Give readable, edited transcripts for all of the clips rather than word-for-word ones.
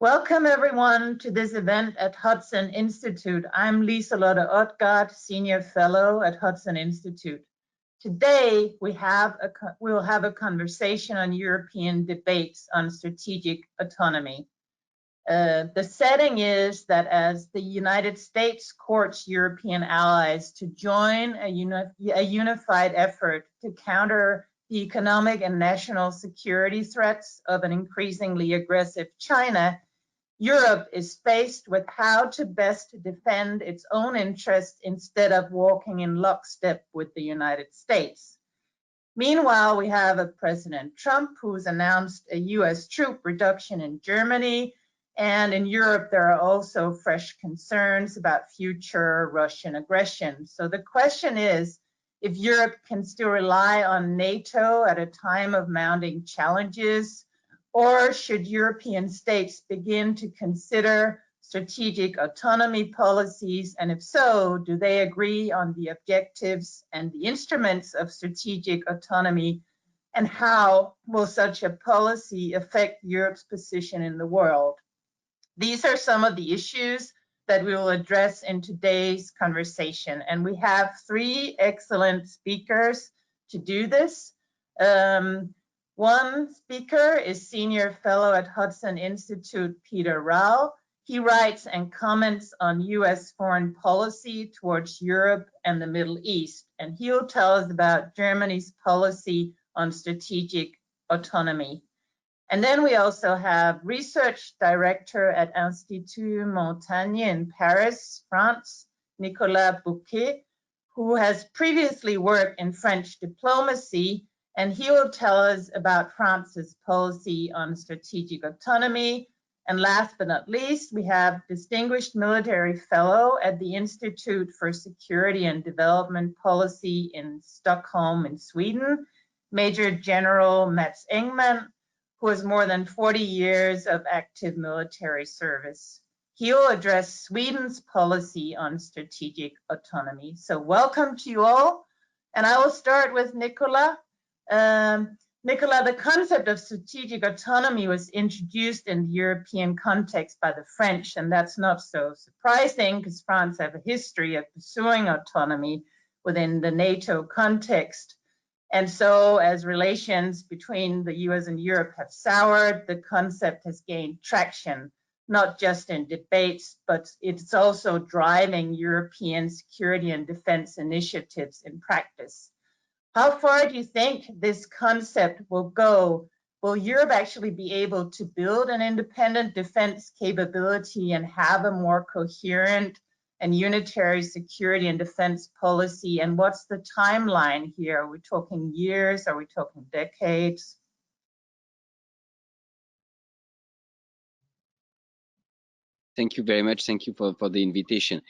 Welcome everyone to this event at Hudson Institute. I'm Liselotte Odgaard, Senior Fellow at Hudson Institute. Today we'll have a conversation on European debates on strategic autonomy. The setting is that as the United States courts European allies to join a unified effort to counter the economic and national security threats of an increasingly aggressive China, Europe is faced with how to best defend its own interests instead of walking in lockstep with the United States. Meanwhile, we have a President Trump who's announced a US troop reduction in Germany, and in Europe there are also fresh concerns about future Russian aggression. So the question is, if Europe can still rely on NATO at a time of mounting challenges, or should European states begin to consider strategic autonomy policies? And if so, do they agree on the objectives and the instruments of strategic autonomy? And how will such a policy affect Europe's position in the world? These are some of the issues that we will address in today's conversation. And we have three excellent speakers to do this. One speaker is Senior Fellow at Hudson Institute, Peter Rao. He writes and comments on US foreign policy towards Europe and the Middle East, and he'll tell us about Germany's policy on strategic autonomy. And then we also have Research Director at Institut Montaigne in Paris, France, Nicolas Bouquet, who has previously worked in French diplomacy, and he will tell us about France's policy on strategic autonomy. And last but not least, we have Distinguished Military Fellow at the Institute for Security and Development Policy in Stockholm in Sweden, Major General Mats Engman, who has more than 40 years of active military service. He'll address Sweden's policy on strategic autonomy. So welcome to you all. And I will start with Nicolas. Nicolas, the concept of strategic autonomy was introduced in the European context by the French, and that's not so surprising because France has a history of pursuing autonomy within the NATO context. And so as relations between the US and Europe have soured, the concept has gained traction, not just in debates, but it's also driving European security and defense initiatives in practice. How far do you think this concept will go? Will Europe actually be able to build an independent defense capability and have a more coherent and unitary security and defense policy? And what's the timeline here? Are we talking years? Are we talking decades? Thank you very much. Thank you for the invitation.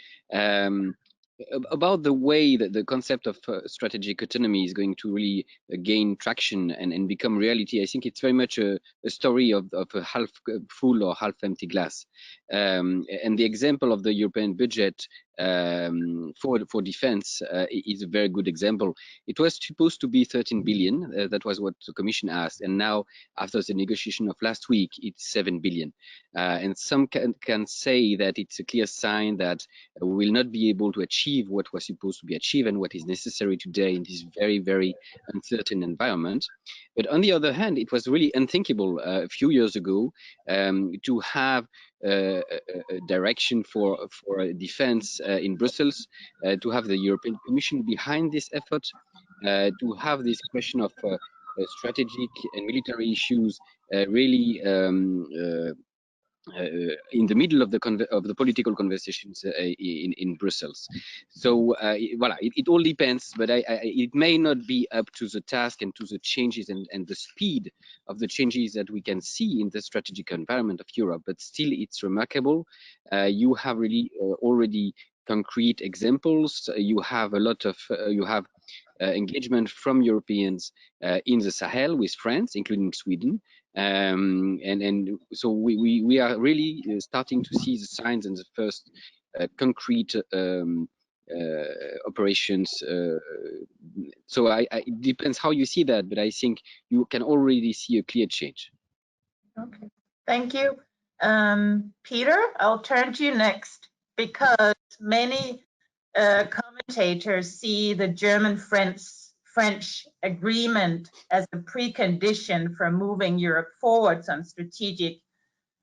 About the way that the concept of strategic autonomy is going to really gain traction and become reality, I think it's very much a story of a half full or half empty glass. And the example of the European budget for defense is a very good example. It was supposed to be 13 billion. That was what the Commission asked. And now, after the negotiation of last week, it's 7 billion. And some can say that it's a clear sign that we will not be able to achieve what was supposed to be achieved and what is necessary today in this very, very uncertain environment. But on the other hand, it was really unthinkable a few years ago to have a direction for defense in Brussels, to have the European Commission behind this effort, to have this question of strategic and military issues really in the middle of the political conversations in Brussels. So voilà, it all depends, but it may not be up to the task and to the changes and the speed of the changes that we can see in the strategic environment of Europe, but still it's remarkable. You have really already concrete examples. You have a lot of engagement from Europeans in the Sahel with France, including Sweden. And so we are really starting to see the signs and the first concrete operations. So it depends how you see that, but I think you can already see a clear change. Okay, thank you. Peter, I'll turn to you next, because many commentators see the German-French agreement as a precondition for moving Europe forwards on strategic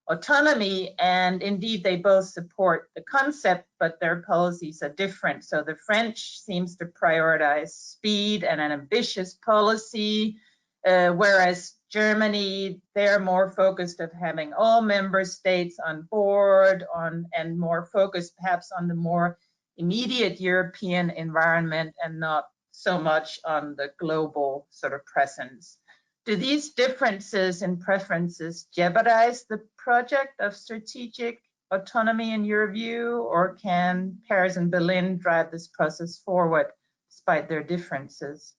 autonomy, and indeed they both support the concept, but their policies are different. So the French seems to prioritize speed and an ambitious policy, whereas Germany, they're more focused of having all member states on board and more focused perhaps on the more immediate European environment and not so much on the global sort of presence. Do these differences in preferences jeopardize the project of strategic autonomy in your view, or can Paris and Berlin drive this process forward despite their differences?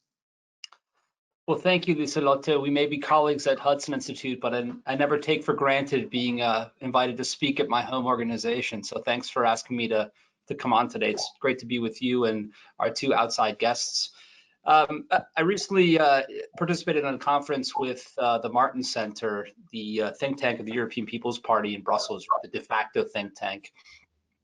Well, thank you, Lieselotte. We may be colleagues at Hudson Institute, but I never take for granted being invited to speak at my home organization. So thanks for asking me to come on today. It's great to be with you and our two outside guests. I recently participated in a conference with the Martin Center, the think tank of the European People's Party in Brussels, the de facto think tank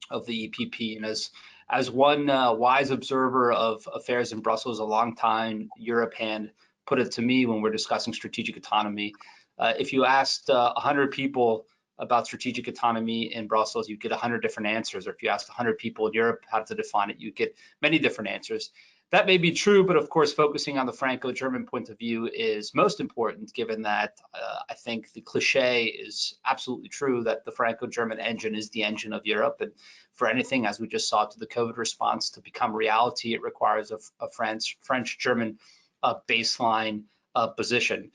of the EPP. And as one wise observer of affairs in Brussels, a long-time Europe hand, put it to me when we're discussing strategic autonomy, if you asked 100 people about strategic autonomy in Brussels, you get 100 different answers. Or if you asked 100 people in Europe how to define it, you get many different answers. That may be true, but of course, focusing on the Franco-German point of view is most important, given that I think the cliche is absolutely true that the Franco-German engine is the engine of Europe. And for anything, as we just saw, to the COVID response to become reality, it requires a French-German baseline position.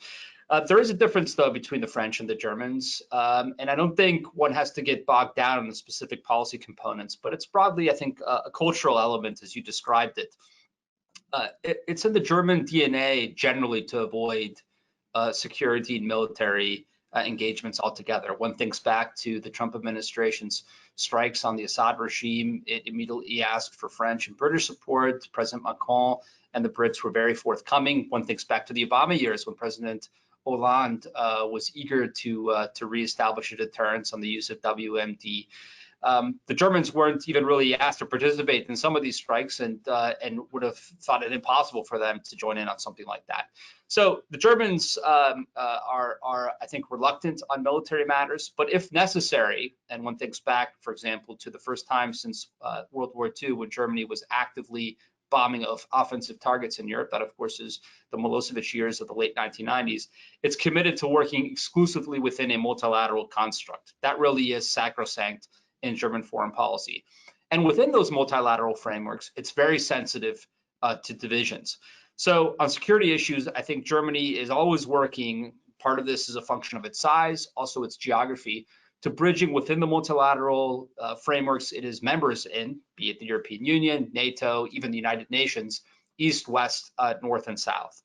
There is a difference, though, between the French and the Germans, and I don't think one has to get bogged down in the specific policy components, but it's broadly, I think, a cultural element, as you described it. It's in the German DNA generally to avoid security and military engagements altogether. One thinks back to the Trump administration's strikes on the Assad regime. It immediately asked for French and British support. President Macron and the Brits were very forthcoming. One thinks back to the Obama years when President Hollande was eager to reestablish a deterrence on the use of WMD. The Germans weren't even really asked to participate in some of these strikes, and would have thought it impossible for them to join in on something like that. So the Germans are, I think, reluctant on military matters, but if necessary, and one thinks back, for example, to the first time since World War II when Germany was actively bombing of offensive targets in Europe, that of course is the Milosevic years of the late 1990s, it's committed to working exclusively within a multilateral construct. That really is sacrosanct in German foreign policy. And within those multilateral frameworks, it's very sensitive to divisions. So on security issues, I think Germany is always working, part of this is a function of its size, also its geography, to bridging within the multilateral frameworks it is members in, be it the European Union, NATO, even the United Nations, East, West, North, and South.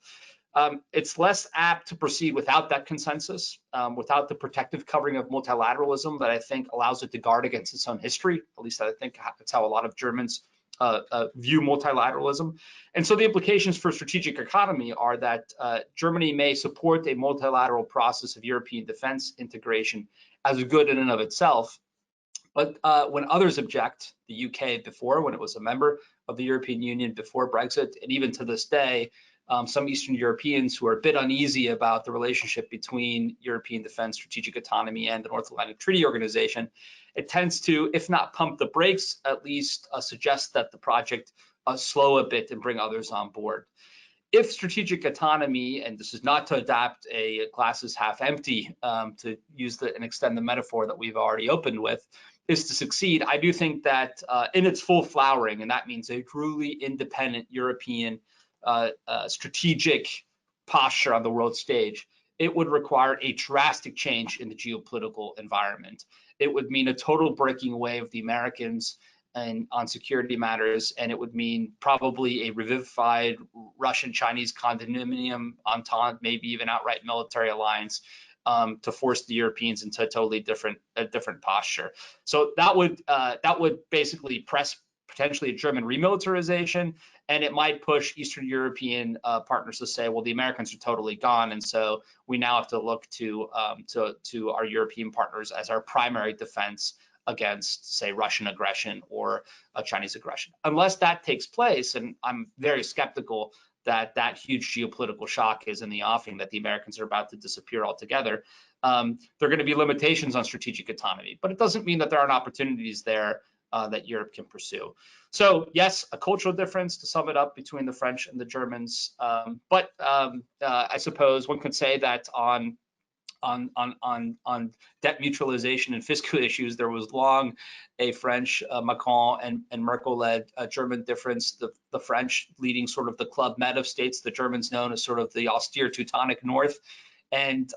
It's less apt to proceed without that consensus, without the protective covering of multilateralism that I think allows it to guard against its own history. At least I think that's how a lot of Germans view multilateralism. And so the implications for strategic economy are that Germany may support a multilateral process of European defense integration as good in and of itself. But when others object, the UK before, when it was a member of the European Union before Brexit, and even to this day, some Eastern Europeans who are a bit uneasy about the relationship between European defense, strategic autonomy, and the North Atlantic Treaty Organization, it tends to, if not pump the brakes, at least suggest that the project slow a bit and bring others on board. If strategic autonomy, and this is not to adapt a glass is half empty, to use and extend the metaphor that we've already opened with, is to succeed, I do think that in its full flowering, and that means a truly independent European strategic posture on the world stage, it would require a drastic change in the geopolitical environment. It would mean a total breaking away of the Americans and on security matters, and it would mean probably a revivified Russian-Chinese condominium entente, maybe even outright military alliance, to force the Europeans into a totally different posture. So that would basically press potentially a German remilitarization, and it might push Eastern European partners to say, well, the Americans are totally gone, and so we now have to look to our European partners as our primary defense against, say, Russian aggression or Chinese aggression. Unless that takes place, and I'm very skeptical that that huge geopolitical shock is in the offing, that the Americans are about to disappear altogether, there are going to be limitations on strategic autonomy. But it doesn't mean that there aren't opportunities there that Europe can pursue. So yes, a cultural difference, to sum it up, between the French and the Germans. But I suppose one could say that on debt mutualization and fiscal issues, there was long a French Macron and Merkel-led German difference. The French leading sort of the Club Med of states, the Germans known as sort of the austere Teutonic North, and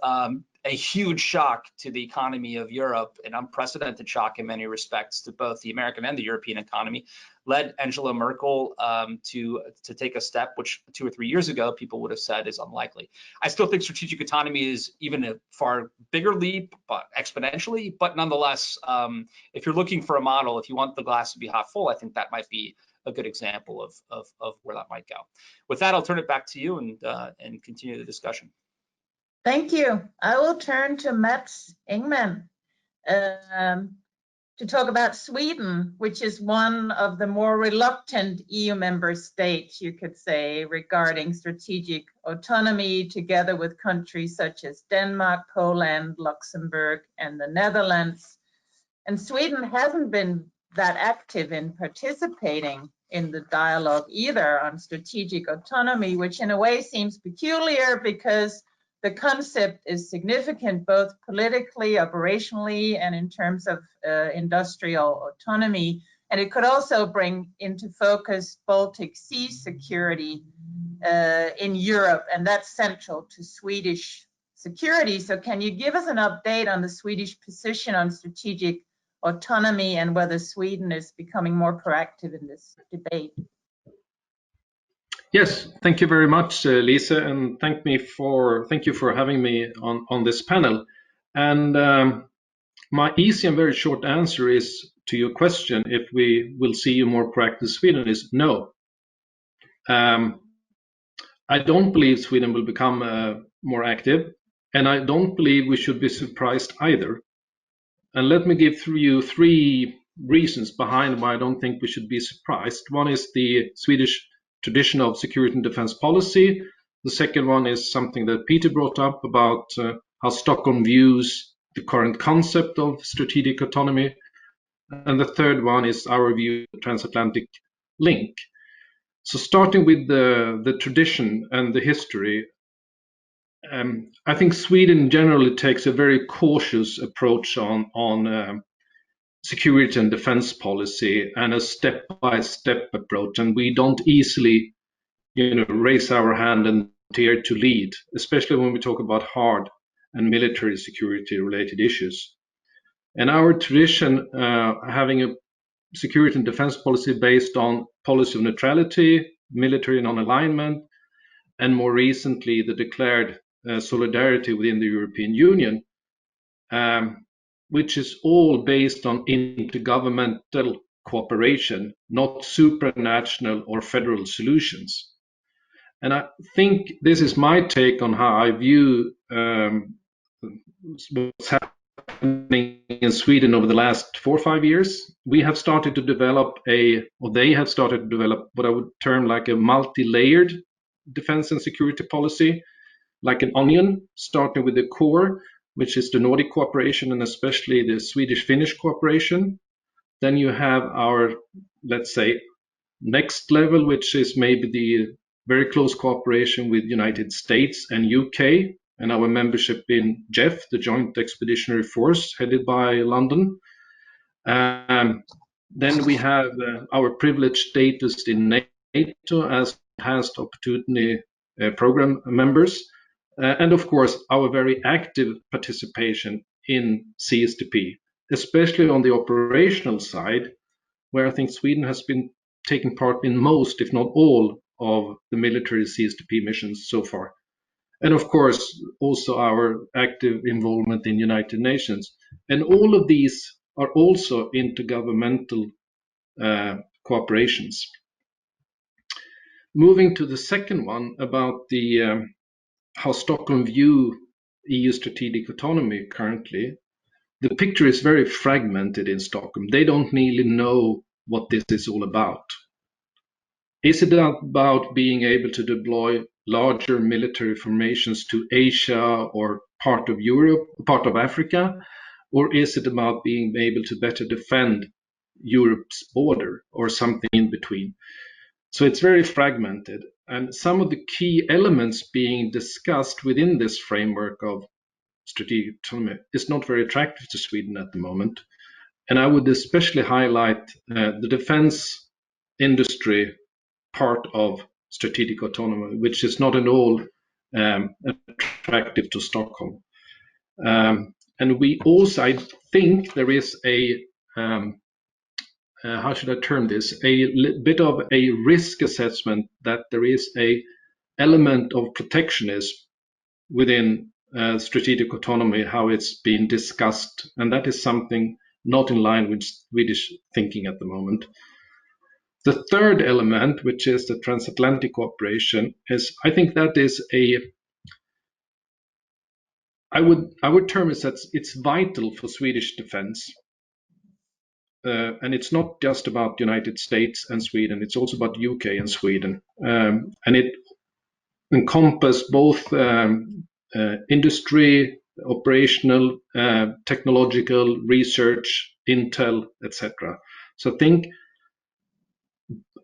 a huge shock to the economy of Europe, an unprecedented shock in many respects to both the American and the European economy, led Angela Merkel to take a step which 2 or 3 years ago people would have said is unlikely. I still think strategic autonomy is even a far bigger leap, but exponentially. But nonetheless, if you're looking for a model, if you want the glass to be half full, I think that might be a good example of where that might go. With that, I'll turn it back to you and continue the discussion. Thank you. I will turn to Mats Engman to talk about Sweden, which is one of the more reluctant EU member states, you could say, regarding strategic autonomy, together with countries such as Denmark, Poland, Luxembourg, and the Netherlands. And Sweden hasn't been that active in participating in the dialogue either on strategic autonomy, which in a way seems peculiar because the concept is significant both politically, operationally, and in terms of industrial autonomy. And it could also bring into focus Baltic Sea security in Europe, and that's central to Swedish security. So can you give us an update on the Swedish position on strategic autonomy and whether Sweden is becoming more proactive in this debate? Yes, thank you very much, Lisa, and thank you for having me on this panel. And my easy and very short answer is to your question: if we will see a more proactive Sweden, is no. I don't believe Sweden will become more active, and I don't believe we should be surprised either. And let me give you 3 reasons behind why I don't think we should be surprised. One is the Swedish tradition of security and defense policy. The second one is something that Peter brought up about how Stockholm views the current concept of strategic autonomy. And the third one is our view of the transatlantic link. So starting with the tradition and the history, I think Sweden generally takes a very cautious approach on security and defense policy and a step-by-step approach, and we don't easily, raise our hand and dare to lead, especially when we talk about hard and military security related issues. And our tradition, having a security and defense policy based on policy of neutrality, military non-alignment, and more recently the declared solidarity within the European Union, which is all based on intergovernmental cooperation, not supranational or federal solutions. And I think this is my take on how I view what's happening in Sweden over the last 4 or 5 years. We have started to develop they have started to develop what I would term like a multi-layered defense and security policy, like an onion, starting with the core, which is the Nordic cooperation and especially the Swedish-Finnish cooperation. Then you have our, let's say, next level, which is maybe the very close cooperation with United States and UK, and our membership in JEF, the Joint Expeditionary Force, headed by London. Then we have our privileged status in NATO as enhanced opportunity program members. And of course, our very active participation in CSDP, especially on the operational side, where I think Sweden has been taking part in most, if not all, of the military CSDP missions so far. And of course, also our active involvement in United Nations. And all of these are also intergovernmental cooperations. Moving to the second one about the how Stockholm view EU strategic autonomy currently, the picture is very fragmented in Stockholm. They don't really know what this is all about. Is it about being able to deploy larger military formations to Asia or part of Europe, part of Africa? Or is it about being able to better defend Europe's border or something in between? So it's very fragmented. And some of the key elements being discussed within this framework of strategic autonomy is not very attractive to Sweden at the moment. And I would especially highlight the defense industry part of strategic autonomy, which is not at all attractive to Stockholm. And we also, I think there is a, how should I term this, a bit of a risk assessment that there is a element of protectionism within strategic autonomy, how it's been discussed, and that is something not in line with Swedish thinking at the moment. The third element, which is the transatlantic cooperation, is, I think that is a, I would term it that it's vital for Swedish defense. And it's not just about the United States and Sweden, it's also about UK and Sweden. And it encompasses both industry, operational, technological, research, intel, etc. So I think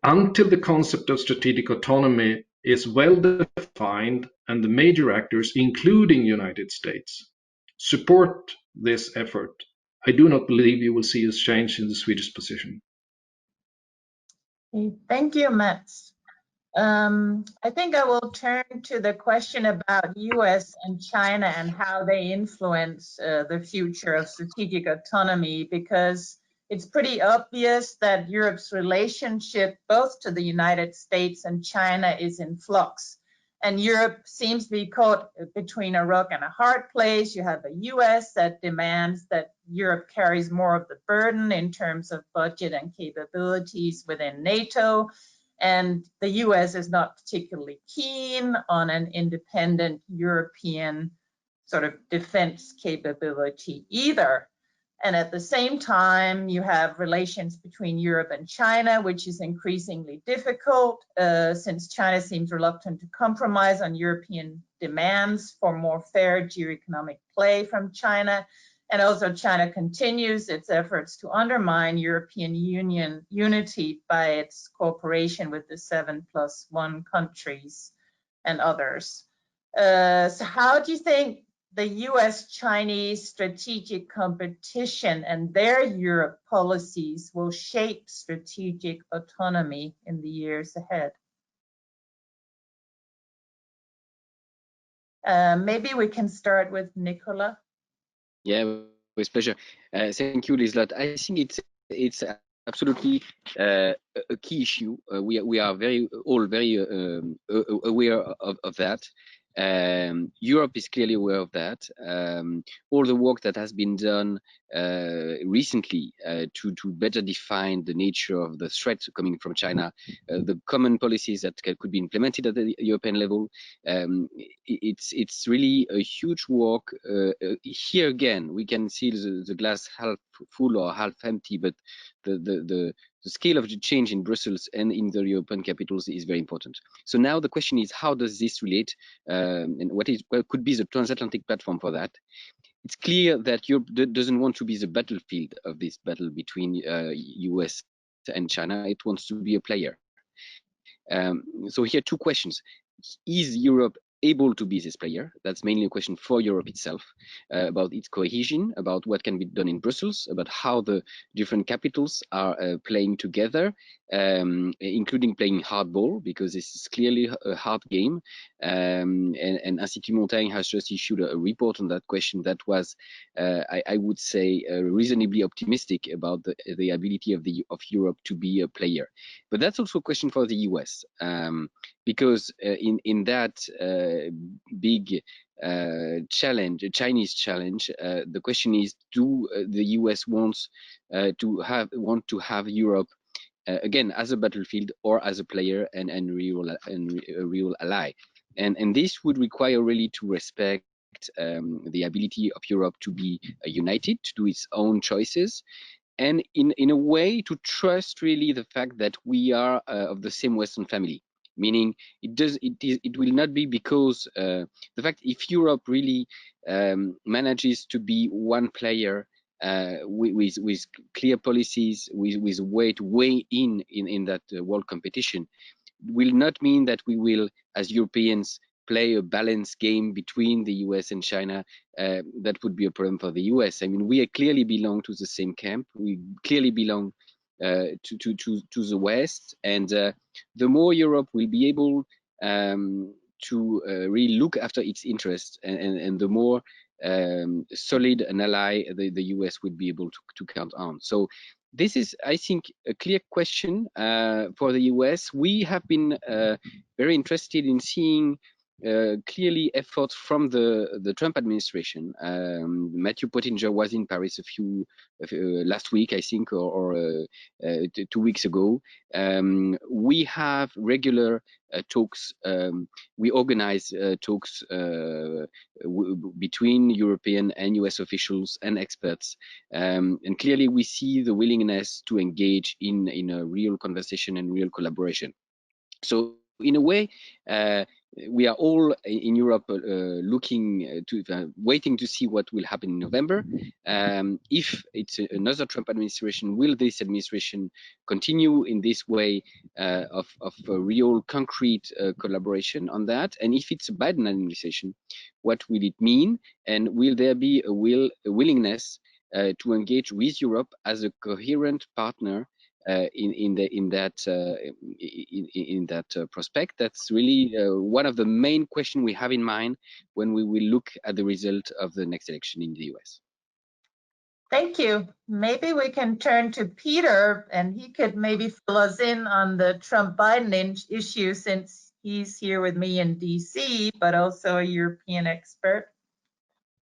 until the concept of strategic autonomy is well defined and the major actors, including United States, support this effort, I do not believe you will see a change in the Swedish position. Thank you, Mats. I think I will turn to the question about US and China and how they influence the future of strategic autonomy, because it's pretty obvious that Europe's relationship both to the United States and China is in flux. And Europe seems to be caught between a rock and a hard place. You have a US that demands that Europe carries more of the burden in terms of budget and capabilities within NATO. And the US is not particularly keen on an independent European sort of defense capability either. And at the same time, you have relations between Europe and China, which is increasingly difficult since China seems reluctant to compromise on European demands for more fair geoeconomic play from China. And also China continues its efforts to undermine European Union unity by its cooperation with the 7+1 countries and others. So how do you think the US-Chinese strategic competition and their Europe policies will shape strategic autonomy in the years ahead? Maybe we can start with Nicola. Yeah, with pleasure. Thank you, Liselott. I think it's absolutely a key issue. We are all very aware of that. Europe is clearly aware of that. All the work that has been done recently to better define the nature of the threat coming from China, the common policies that could be implemented at the European level, it's really a huge work. Here again, we can see the glass half full or half empty, but the scale of the change in Brussels and in the European capitals is very important. So now the question is, how does this relate, and what could be the transatlantic platform for that? It's clear that Europe doesn't want to be the battlefield of this battle between US and China. It wants to be a player. So here, two questions. Is Europe able to be this player? That's mainly a question for Europe itself, about its cohesion, about what can be done in Brussels, about how the different capitals are playing together, including playing hardball, because this is clearly a hard game. And Institut Montaigne has just issued a report on that question that was, I would say, reasonably optimistic about the ability of Europe to be a player. But that's also a question for the US, because in that big challenge, Chinese challenge, the question is: do the US want to have Europe again, as a battlefield or as a player and a real ally. And this would require really to respect the ability of Europe to be united, to do its own choices, and in a way to trust really the fact that we are of the same Western family. Meaning, it will not be because the fact if Europe really manages to be one player with clear policies, with way to weigh in that world competition, will not mean that we will, as Europeans, play a balanced game between the US and China. That would be a problem for the US. I mean, we clearly belong to the same camp. We clearly belong to the West, and the more Europe will be able to really look after its interests, and the more solid an ally the US would be able to count on. So this is, I think, a clear question for the US. We have been very interested in seeing clearly efforts from the Trump administration. Matthew Pottinger was in Paris last week, I think, or 2 weeks ago. We have regular talks. We organize talks between European and US officials and experts, and clearly we see the willingness to engage in a real conversation and real collaboration. So in a way, we are all in Europe looking to waiting to see what will happen in November. If it's another Trump administration, will this administration continue in this way of a real concrete collaboration on that? And if it's a Biden administration, what will it mean? And will there be a willingness to engage with Europe as a coherent partner in that prospect? That's really one of the main questions we have in mind when we will look at the result of the next election in the US. Thank you. Maybe we can turn to Peter, and he could maybe fill us in on the Trump-Biden issue, since he's here with me in DC, but also a European expert.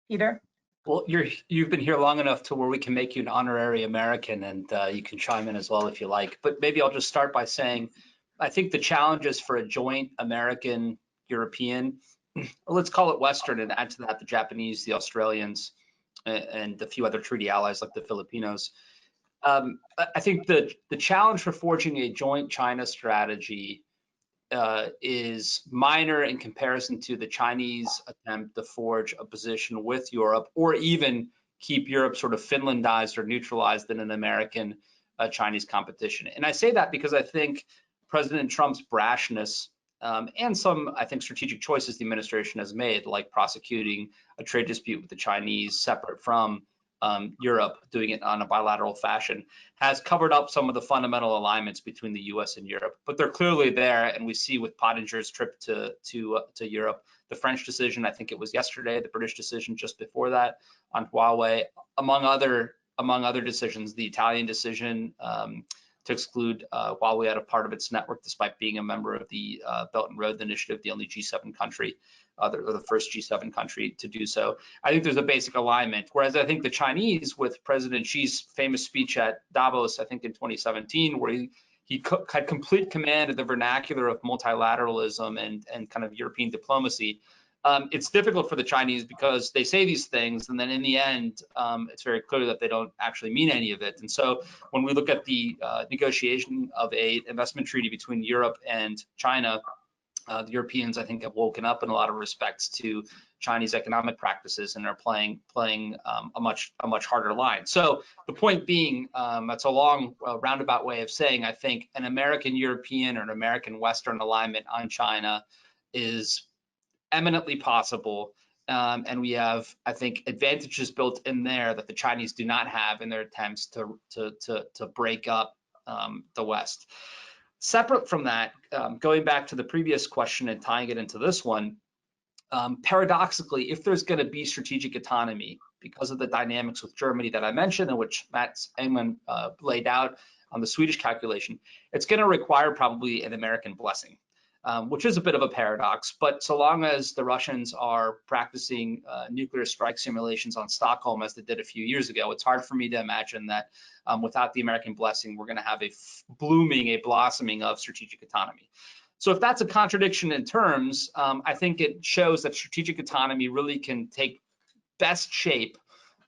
Peter? Well, you've been here long enough to where we can make you an honorary American, and you can chime in as well if you like. But maybe I'll just start by saying, I think the challenges for a joint American-European, let's call it Western, and add to that the Japanese, the Australians, and a few other treaty allies like the Filipinos. I think the challenge for forging a joint China strategy is minor in comparison to the Chinese attempt to forge a position with Europe, or even keep Europe sort of Finlandized or neutralized in an American Chinese competition. And I say that because I think President Trump's brashness and some, I think, strategic choices the administration has made, like prosecuting a trade dispute with the Chinese separate from Europe, doing it on a bilateral fashion, has covered up some of the fundamental alignments between the US and Europe. But they're clearly there, and we see with Pottinger's trip to Europe, the French decision, I think it was yesterday, the British decision just before that on Huawei, among other decisions, the Italian decision to exclude Huawei out of part of its network, despite being a member of the Belt and Road Initiative, the only G7 country, or the first G7 country to do so. I think there's a basic alignment. Whereas I think the Chinese, with President Xi's famous speech at Davos, I think in 2017, where he had complete command of the vernacular of multilateralism and kind of European diplomacy, it's difficult for the Chinese because they say these things, and then in the end, it's very clear that they don't actually mean any of it. And so when we look at the negotiation of an investment treaty between Europe and China, the Europeans, I think, have woken up in a lot of respects to Chinese economic practices and are playing a much harder line. So the point being, that's a long roundabout way of saying, I think an American-European or an American-Western alignment on China is eminently possible, and we have, I think, advantages built in there that the Chinese do not have in their attempts to break up the West. Separate from that, going back to the previous question and tying it into this one, paradoxically, if there's going to be strategic autonomy because of the dynamics with Germany that I mentioned, and which Matt Engman laid out on the Swedish calculation, it's going to require probably an American blessing. which is a bit of a paradox. But so long as the Russians are practicing nuclear strike simulations on Stockholm, as they did a few years ago, it's hard for me to imagine that without the American blessing, we're going to have a blossoming of strategic autonomy. So if that's a contradiction in terms, I think it shows that strategic autonomy really can take best shape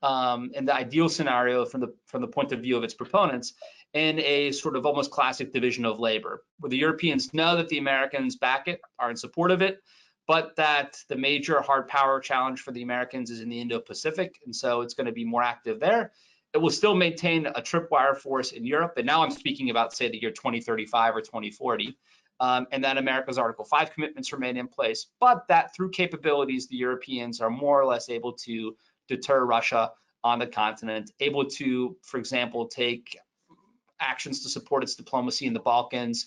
in the ideal scenario from the point of view of its proponents in a sort of almost classic division of labor, where the Europeans know that the Americans back it, are in support of it, but that the major hard power challenge for the Americans is in the Indo-Pacific, and so it's going to be more active there. It will still maintain a tripwire force in Europe, and now I'm speaking about, say, the year 2035 or 2040, and that America's Article 5 commitments remain in place, but that through capabilities, the Europeans are more or less able to deter Russia on the continent, able to, for example, take actions to support its diplomacy in the Balkans.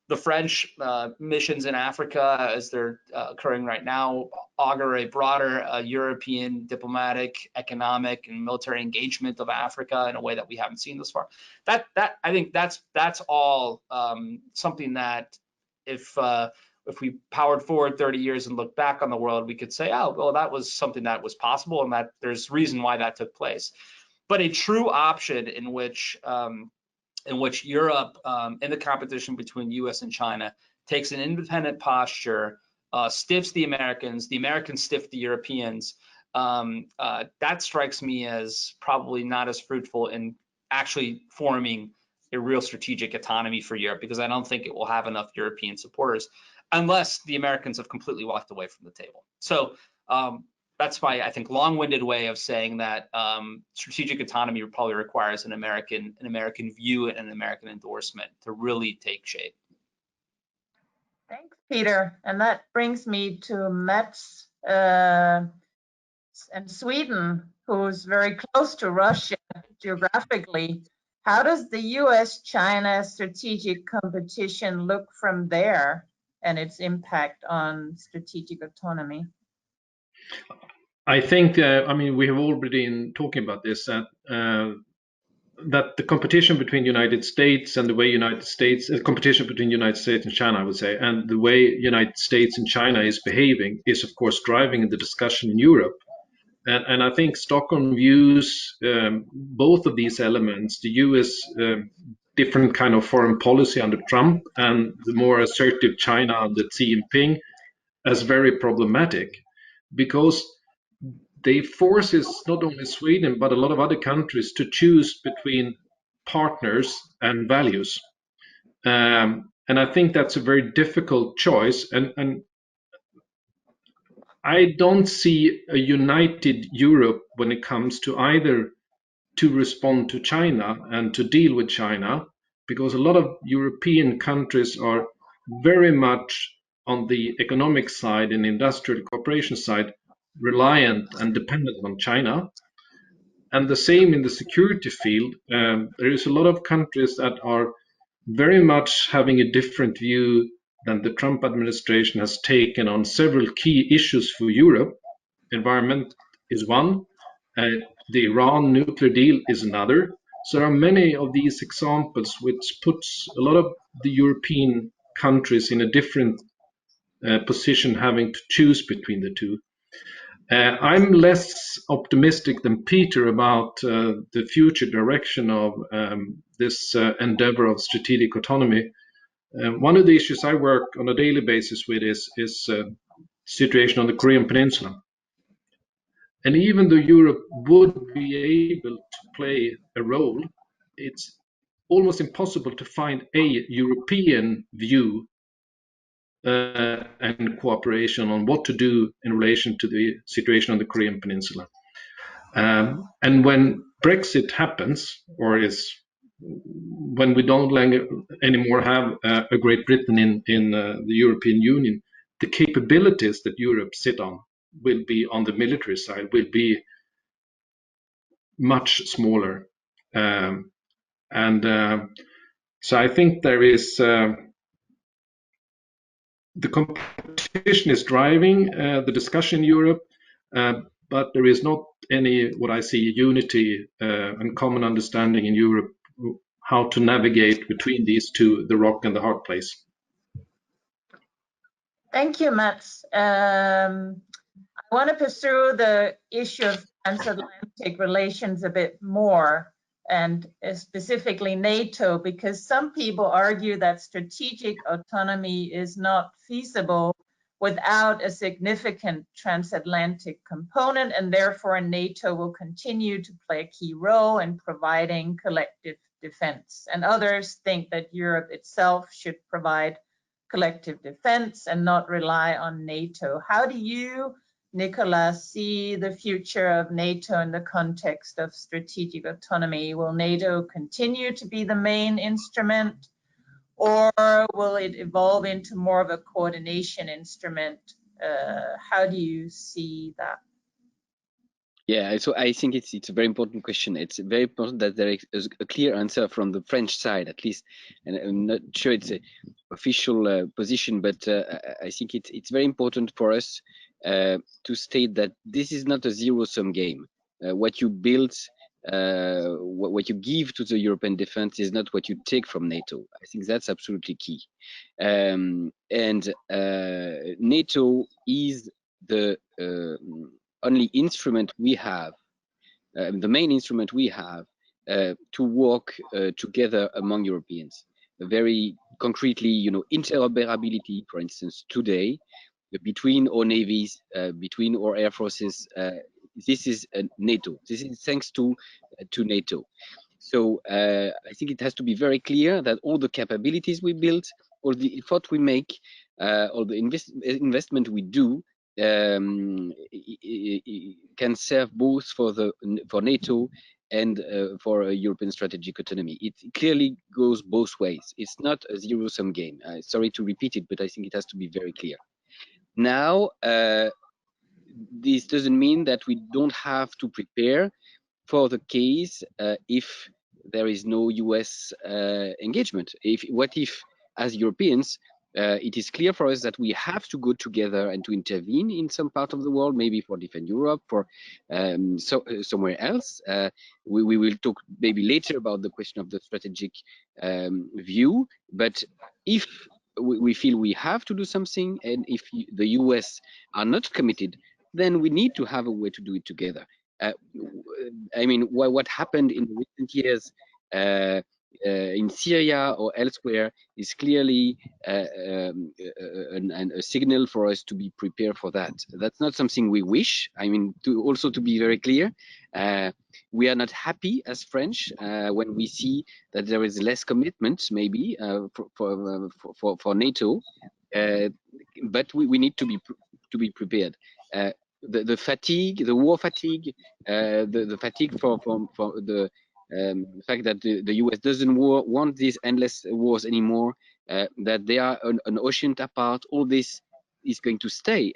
The French missions in Africa, as they're occurring right now, augur a broader European diplomatic, economic, and military engagement of Africa in a way that we haven't seen thus far. That I think that's all something that if we powered forward 30 years and look back on the world, we could say, oh, well, that was something that was possible, and that there's reason why that took place. But a true option in which Europe, in the competition between US and China, takes an independent posture, stiffs the Americans stiff the Europeans, that strikes me as probably not as fruitful in actually forming a real strategic autonomy for Europe, because I don't think it will have enough European supporters unless the Americans have completely walked away from the table. So that's my, I think, long-winded way of saying that strategic autonomy probably requires an American view and an American endorsement to really take shape. Thanks, Peter. And that brings me to Mats and Sweden, who's very close to Russia geographically. How does the US-China strategic competition look from there and its impact on strategic autonomy? I think, I mean, we have already been talking about this, that the competition between the United States and the way competition between the United States and China, I would say, and the way United States and China is behaving is, of course, driving the discussion in Europe. And I think Stockholm views both of these elements, the US different kind of foreign policy under Trump and the more assertive China under Xi Jinping, as very problematic, because they forces not only Sweden but a lot of other countries to choose between partners and values, and I think that's a very difficult choice. And I don't see a united Europe when it comes to either to respond to China and to deal with China, because a lot of European countries are very much on the economic side and industrial cooperation side reliant and dependent on China. And the same in the security field. There is a lot of countries that are very much having a different view than the Trump administration has taken on several key issues for Europe. Environment is one, the Iran nuclear deal is another. So there are many of these examples which puts a lot of the European countries in a different position, having to choose between the two. I'm less optimistic than Peter about the future direction of this endeavor of strategic autonomy. One of the issues I work on a daily basis with is situation on the Korean Peninsula. And even though Europe would be able to play a role, it's almost impossible to find a European view and cooperation on what to do in relation to the situation on the Korean Peninsula. And when Brexit happens, or is when we don't anymore have a Great Britain in the European Union, the capabilities that Europe sit on will be on the military side, will be much smaller. So I think there is the competition is driving the discussion in Europe, but there is not any, what I see, unity and common understanding in Europe how to navigate between these two, the rock and the hard place. Thank you, Mats. I want to pursue the issue of transatlantic relations a bit more, and specifically NATO, because some people argue that strategic autonomy is not feasible without a significant transatlantic component, and therefore NATO will continue to play a key role in providing collective defense. And others think that Europe itself should provide collective defense and not rely on NATO. How do you, Nicolas, see the future of NATO in the context of strategic autonomy? Will NATO continue to be the main instrument, or will it evolve into more of a coordination instrument? How do you see that? Yeah, so I think it's a very important question. It's very important that there is a clear answer from the French side, at least. And I'm not sure it's an official position, but I think it's very important for us to state that this is not a zero-sum game. What you build, what you give to the European defense is not what you take from NATO. I think that's absolutely key. And NATO is the only instrument we have, the main instrument we have to work together among Europeans. Very concretely, you know, interoperability, for instance, today between our navies, between our air forces, this is NATO. This is thanks to NATO. So I think it has to be very clear that all the capabilities we build, all the effort we make, all the investment we do, can serve both for NATO and for a European strategic autonomy. It clearly goes both ways. It's not a zero-sum game. Sorry to repeat it, but I think it has to be very clear. Now, this doesn't mean that we don't have to prepare for the case if there is no US engagement. What if, as Europeans, it is clear for us that we have to go together and to intervene in some part of the world, maybe for defend Europe, for somewhere else. We will talk maybe later about the question of the strategic view. But if we feel we have to do something, and if the US are not committed, then we need to have a way to do it together. I mean, what happened in recent years in Syria or elsewhere is clearly a signal for us to be prepared for that. That's not something we wish. I mean, to be very clear, we are not happy as French when we see that there is less commitment, maybe for NATO, but we need to be prepared. The fatigue, the war fatigue, the fatigue for the fact that the US doesn't want these endless wars anymore, that they are an ocean apart, all this is going to stay.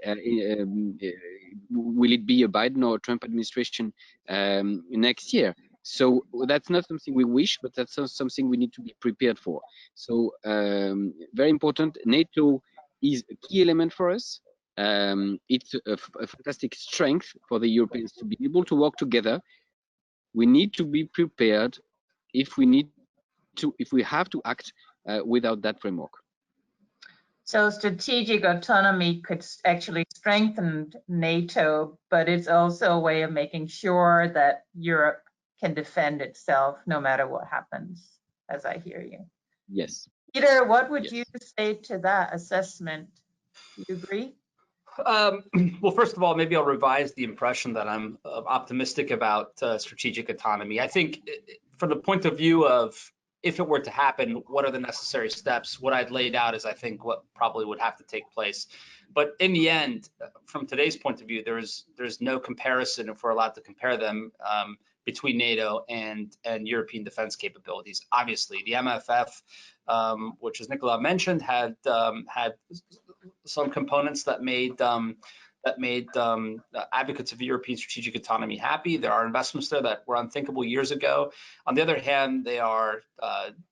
Will it be a Biden or Trump administration next year? So that's not something we wish, but that's something we need to be prepared for. So very important, NATO is a key element for us. It's a fantastic strength for the Europeans to be able to work together. We need to be prepared if we have to act without that framework. So strategic autonomy could actually strengthen NATO, but it's also a way of making sure that Europe can defend itself no matter what happens, as I hear you. Yes. Peter, what would you say to that assessment? Do you agree? Well, first of all, maybe I'll revise the impression that I'm optimistic about strategic autonomy. I think from the point of view of if it were to happen, what are the necessary steps? What I'd laid out is, I think, what probably would have to take place. But in the end, from today's point of view, there's no comparison, if we're allowed to compare them, between NATO and European defense capabilities. Obviously, the MFF, which, as Nicolas mentioned, had some components that made advocates of European strategic autonomy happy. There are investments there that were unthinkable years ago. On the other hand, they are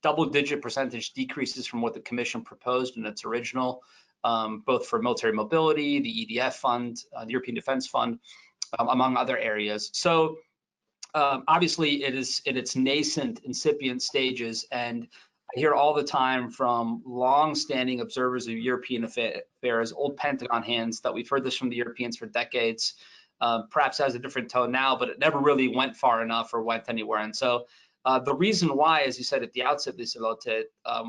double-digit percentage decreases from what the Commission proposed in its original, both for military mobility, the EDF fund, the European Defense Fund, among other areas. So obviously, it is in its nascent, incipient stages, and I hear all the time from long-standing observers of European affairs, old Pentagon hands, that we've heard this from the Europeans for decades. Perhaps has a different tone now, but it never really went far enough or went anywhere. And so the reason why, as you said at the outset, Liselotte,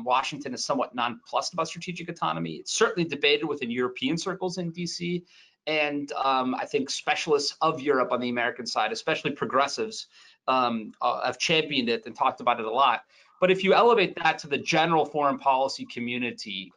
Washington is somewhat nonplussed about strategic autonomy. It's certainly debated within European circles in DC. And I think specialists of Europe on the American side, especially progressives, have championed it and talked about it a lot. But if you elevate that to the general foreign policy community,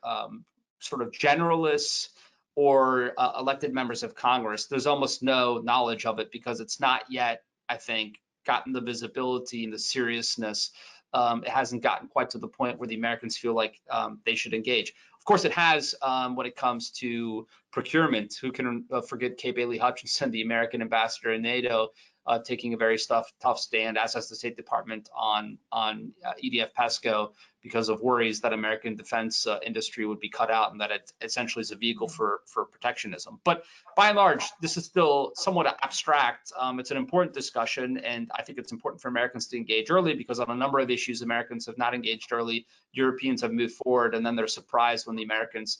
sort of generalists or elected members of Congress, there's almost no knowledge of it because it's not yet, I think, gotten the visibility and the seriousness. It hasn't gotten quite to the point where the Americans feel like they should engage. Of course, it has when it comes to procurement. Who can forget Kay Bailey Hutchinson, the American ambassador in NATO, taking a very tough stand, as has the State Department on EDF PESCO, because of worries that American defense industry would be cut out and that it essentially is a vehicle for protectionism. But by and large, this is still somewhat abstract. It's an important discussion, and I think it's important for Americans to engage early, because on a number of issues, Americans have not engaged early. Europeans have moved forward, and then they're surprised when the Americans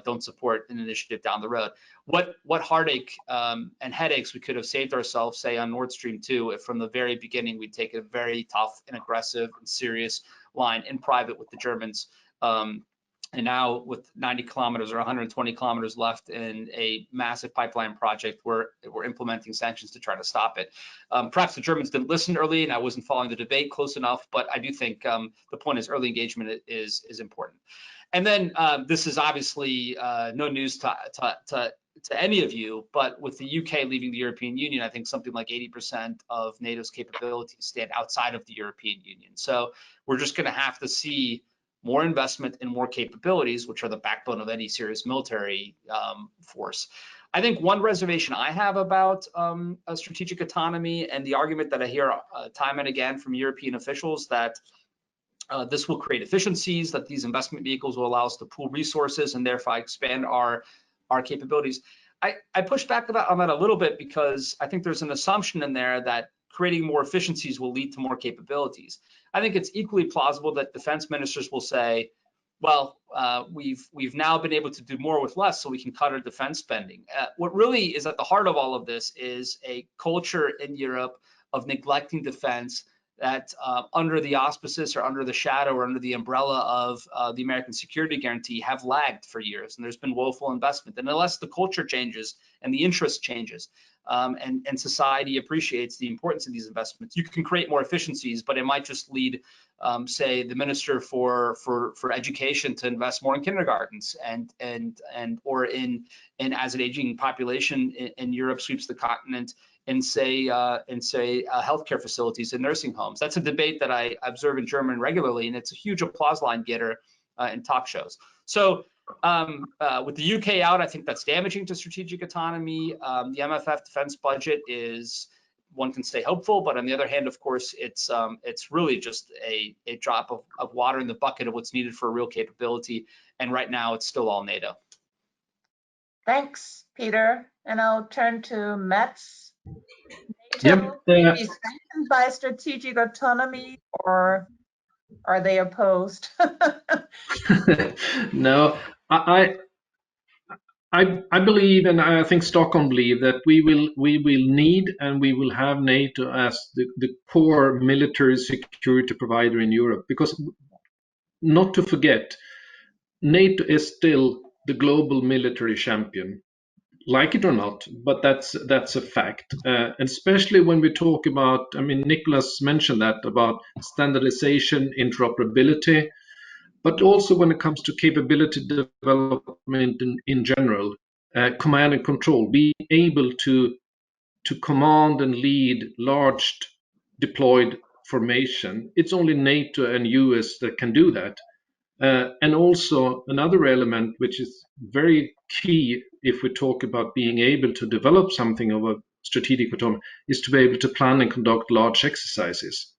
don't support an initiative down the road. What heartache and headaches we could have saved ourselves, say, on Nord Stream 2, if from the very beginning we'd taken a very tough and aggressive and serious line in private with the Germans. And now with 90 kilometers or 120 kilometers left in a massive pipeline project, we're implementing sanctions to try to stop it. Perhaps the Germans didn't listen early, and I wasn't following the debate close enough, but I do think the point is early engagement is important. And then this is obviously no news to any of you, but with the UK leaving the European Union, I think something like 80% of NATO's capabilities stand outside of the European Union. So we're just going to have to see more investment in more capabilities, which are the backbone of any serious military force. I think one reservation I have about a strategic autonomy, and the argument that I hear time and again from European officials, that this will create efficiencies, that these investment vehicles will allow us to pool resources and therefore expand our capabilities. I push back on that a little bit, because I think there's an assumption in there that creating more efficiencies will lead to more capabilities. I think it's equally plausible that defense ministers will say, well, we've now been able to do more with less, so we can cut our defense spending. What really is at the heart of all of this is a culture in Europe of neglecting defense, that under the auspices or under the shadow or under the umbrella of the American security guarantee have lagged for years, and there's been woeful investment. And unless the culture changes and the interest changes and society appreciates the importance of these investments, you can create more efficiencies, but it might just lead, say, the minister for education to invest more in kindergartens or in as an aging population in Europe sweeps the continent, and say healthcare facilities and nursing homes. That's a debate that I observe in Germany regularly, and it's a huge applause line getter in talk shows. So with the UK out, I think that's damaging to strategic autonomy. The MFF defense budget is, one can stay hopeful, but on the other hand, of course, it's really just a drop of water in the bucket of what's needed for a real capability. And right now, it's still all NATO. Thanks, Peter. And I'll turn to Mats. NATO Yep. be strengthened by strategic autonomy, or are they opposed? No, I believe, and I think Stockholm believe, that we will need and we will have NATO as the core military security provider in Europe, because not to forget, NATO is still the global military champion. Like it or not, but that's a fact. And especially when we talk about, I mean, Nicholas mentioned that about standardization, interoperability, but also when it comes to capability development in general, command and control, being able to command and lead large deployed formation. It's only NATO and US that can do that. And also another element which is very key if we talk about being able to develop something of a strategic autonomy is to be able to plan and conduct large exercises,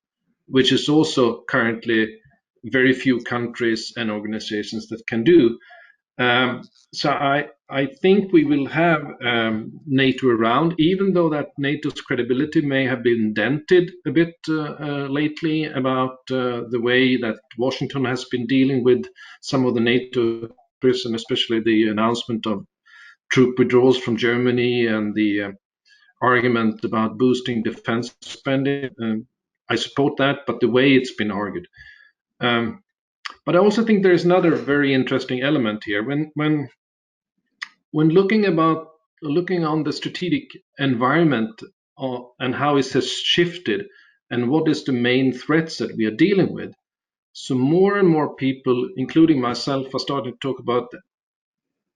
which is also currently very few countries and organizations that can do. So I think we will have NATO around, even though that NATO's credibility may have been dented a bit lately about the way that Washington has been dealing with some of the NATO countries, and especially the announcement of troop withdrawals from Germany and the argument about boosting defense spending. I support that, but the way it's been argued. But I also think there's another very interesting element here. When looking on the strategic environment and how it has shifted and what is the main threats that we are dealing with, so more and more people, including myself, are starting to talk about that.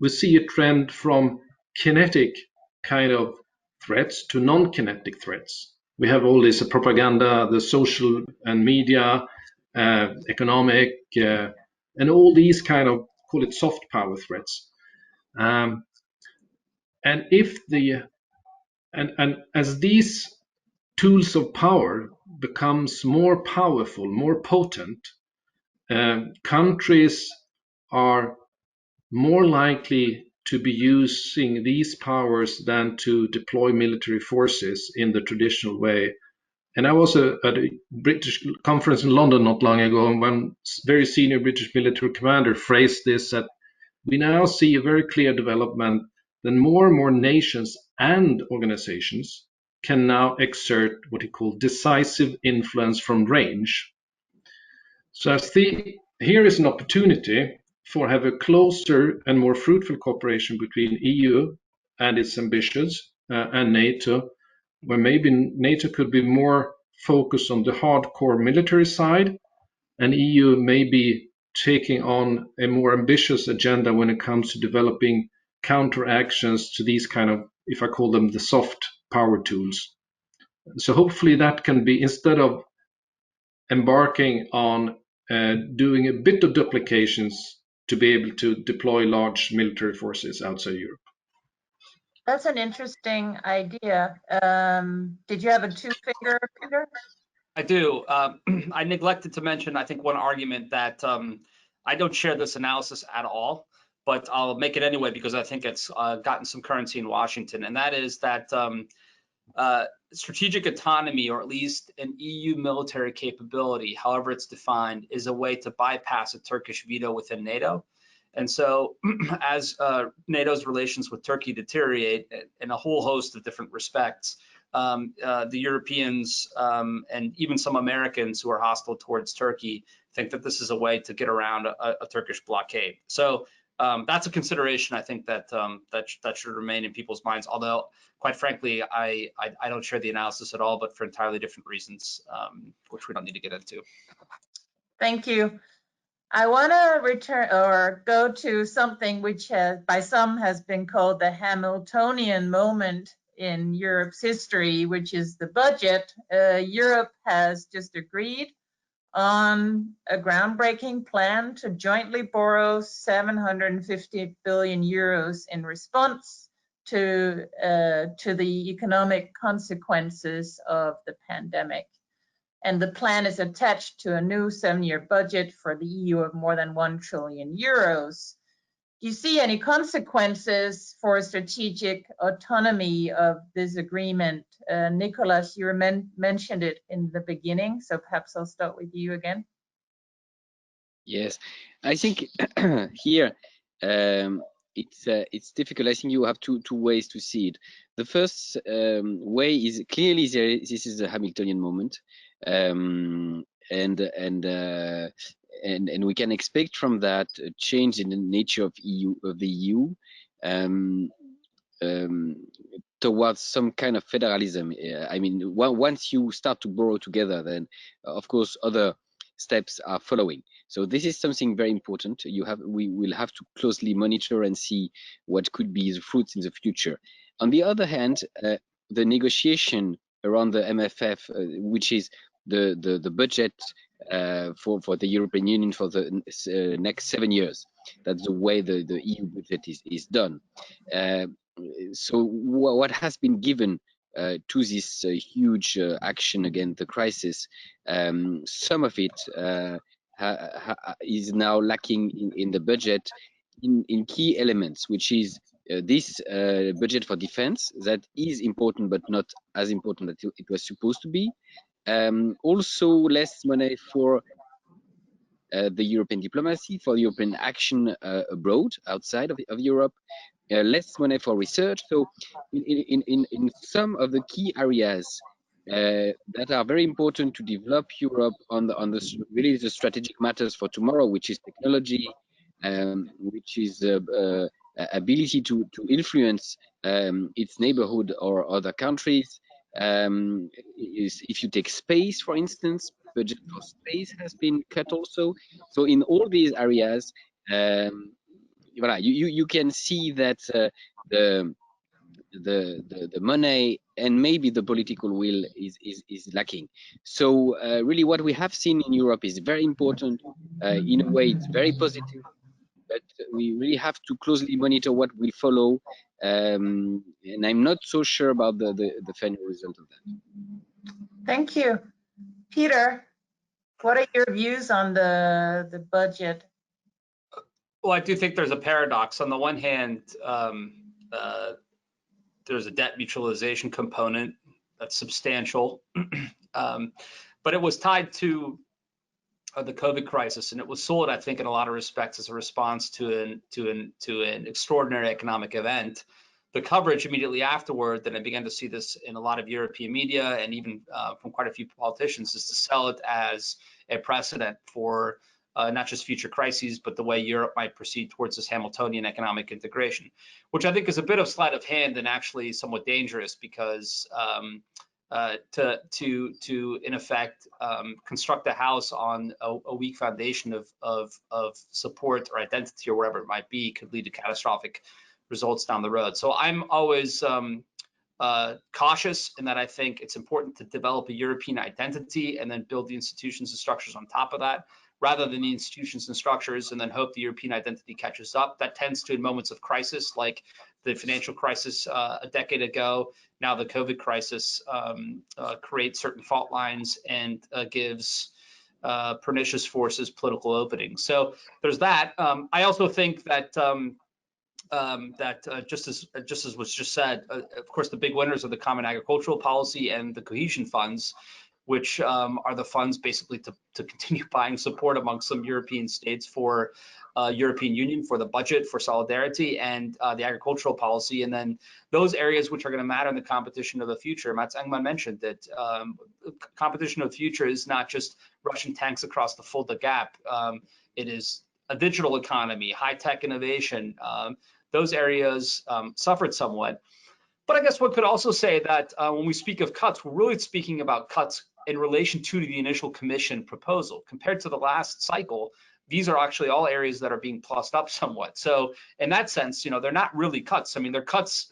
We see a trend from kinetic kind of threats to non-kinetic threats. We have all this propaganda, the social and media, economic, and all these kind of, call it soft power threats. And as these tools of power becomes more powerful, more potent, countries are more likely to be using these powers than to deploy military forces in the traditional way. And I was at a British conference in London not long ago, and one very senior British military commander phrased this, that we now see a very clear development that more and more nations and organizations can now exert what he called decisive influence from range. So here is an opportunity for have a closer and more fruitful cooperation between EU and its ambitions and NATO, where maybe NATO could be more focused on the hardcore military side, and EU may be taking on a more ambitious agenda when it comes to developing counteractions to these kind of, if I call them the soft power tools. So hopefully that can be, instead of embarking on doing a bit of duplications, to be able to deploy large military forces outside Europe. That's an interesting idea. Did you have a two-finger, Peter? I do. I neglected to mention, I think, one argument that I don't share this analysis at all, but I'll make it anyway because I think it's gotten some currency in Washington, and that is that strategic autonomy, or at least an EU military capability, however it's defined, is a way to bypass a Turkish veto within NATO. And so as NATO's relations with Turkey deteriorate in a whole host of different respects, the Europeans and even some Americans who are hostile towards Turkey think that this is a way to get around a Turkish blockade. So that's a consideration, I think, that that should remain in people's minds. Although, quite frankly, I don't share the analysis at all, but for entirely different reasons, which we don't need to get into. Thank you. I want to return or go to something which has, by some has been called the Hamiltonian moment in Europe's history, which is the budget. Europe has just agreed on a groundbreaking plan to jointly borrow 750 billion euros in response to the economic consequences of the pandemic. And the plan is attached to a new 7-year budget for the EU of more than 1 trillion euros. Do you see any consequences for strategic autonomy of this agreement? Nicholas, you mentioned it in the beginning, so perhaps I'll start with you again. Yes, I think here it's difficult. I think you have two ways to see it. The first way is clearly this is a Hamiltonian moment, and we can expect from that a change in the nature of the EU towards some kind of federalism. I mean, once you start to borrow together, then of course other steps are following. So this is something very important. We will have to closely monitor and see what could be the fruits in the future. On the other hand, the negotiation around the MFF, which is the budget for the European Union for the next 7 years. That's the way the EU budget is done. So what has been given to this huge action against the crisis, some of it is now lacking in the budget, in key elements, which is this budget for defense that is important, but not as important that it was supposed to be. Also, less money for the European diplomacy, for European action abroad, outside of Europe, less money for research. So in some of the key areas that are very important to develop Europe on the really the strategic matters for tomorrow, which is technology, which is ability to influence its neighborhood or other countries. If you take space, for instance, budget for space has been cut also. So in all these areas, voilà, you can see that the money and maybe the political will is lacking. So really what we have seen in Europe is very important. In a way, it's very positive, but we really have to closely monitor what will follow. And I'm not so sure about the final result of that. Thank you. Peter, what are your views on the budget? Well, I do think there's a paradox. On the one hand, there's a debt mutualization component that's substantial, but it was tied to the COVID crisis, and it was sold, I think, in a lot of respects as a response to an extraordinary economic event. The coverage immediately afterward, then I began to see this in a lot of European media and even from quite a few politicians, is to sell it as a precedent for not just future crises, but the way Europe might proceed towards this Hamiltonian economic integration, which I think is a bit of sleight of hand and actually somewhat dangerous, because to in effect construct a house on a weak foundation of support or identity or whatever it might be could lead to catastrophic results down the road. So I'm always cautious in that I think it's important to develop a European identity and then build the institutions and structures on top of that, rather than the institutions and structures and then hope the European identity catches up. That tends to, in moments of crisis, like the financial crisis a decade ago, now the COVID crisis, create certain fault lines and gives pernicious forces political openings. So there's that. I also think that just as was just said, of course, the big winners are the common agricultural policy and the cohesion funds, which are the funds basically to continue buying support among some European states for European Union, for the budget, for solidarity, and the agricultural policy. And then those areas which are going to matter in the competition of the future. Mats Engman mentioned that competition of the future is not just Russian tanks across the Fulda Gap. It is a digital economy, high-tech innovation. Those areas suffered somewhat. But I guess one could also say that when we speak of cuts, we're really speaking about cuts in relation to the initial Commission proposal. Compared to the last cycle, these are actually all areas that are being plussed up somewhat. So in that sense, you know, they're not really cuts. I mean, they're cuts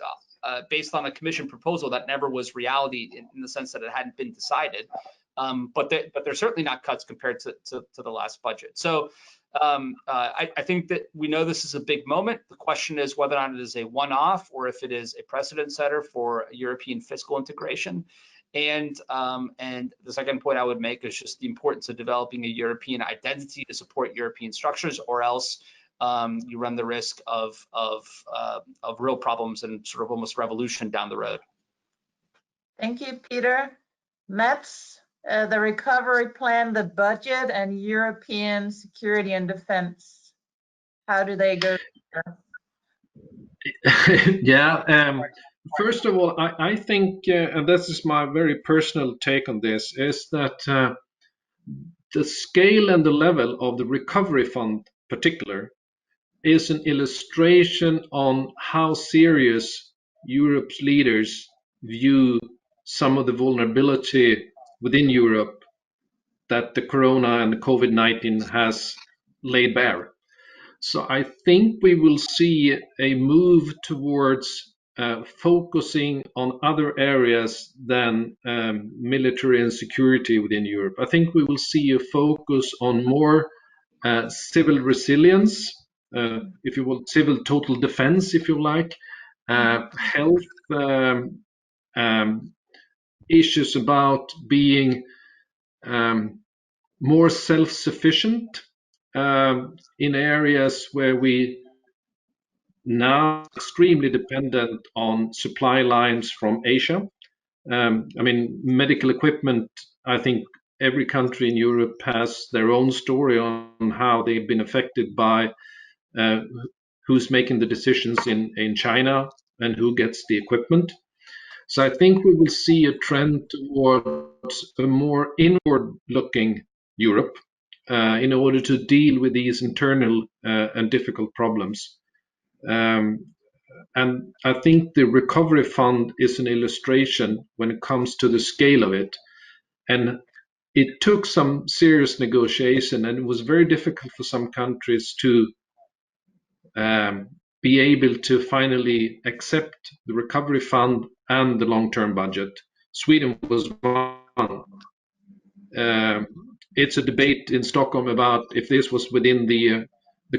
based on a Commission proposal that never was reality in the sense that it hadn't been decided. But they're certainly not cuts compared to the last budget. So I think that we know this is a big moment. The question is whether or not it is a one-off or if it is a precedent setter for European fiscal integration. And the second point I would make is just the importance of developing a European identity to support European structures, or else you run the risk of real problems and sort of almost revolution down the road. Thank you, Peter. Mats, the recovery plan, the budget, and European security and defense, how do they go together? Yeah. First of all, I think, and this is my very personal take on this, is that the scale and the level of the recovery fund, particular, is an illustration on how serious Europe's leaders view some of the vulnerability within Europe that the corona and the COVID-19 has laid bare. So I think we will see a move towards focusing on other areas than military and security within Europe. I think we will see a focus on more civil resilience, if you will, civil total defense, if you like, health issues about being more self-sufficient in areas where we now extremely dependent on supply lines from Asia. I mean, medical equipment, I think every country in Europe has their own story on how they've been affected by who's making the decisions in China and who gets the equipment. So I think we will see a trend towards a more inward-looking Europe in order to deal with these internal and difficult problems. And I think the recovery fund is an illustration when it comes to the scale of it. And it took some serious negotiation, and it was very difficult for some countries to be able to finally accept the recovery fund and the long-term budget. Sweden was one. It's a debate in Stockholm about if this was within the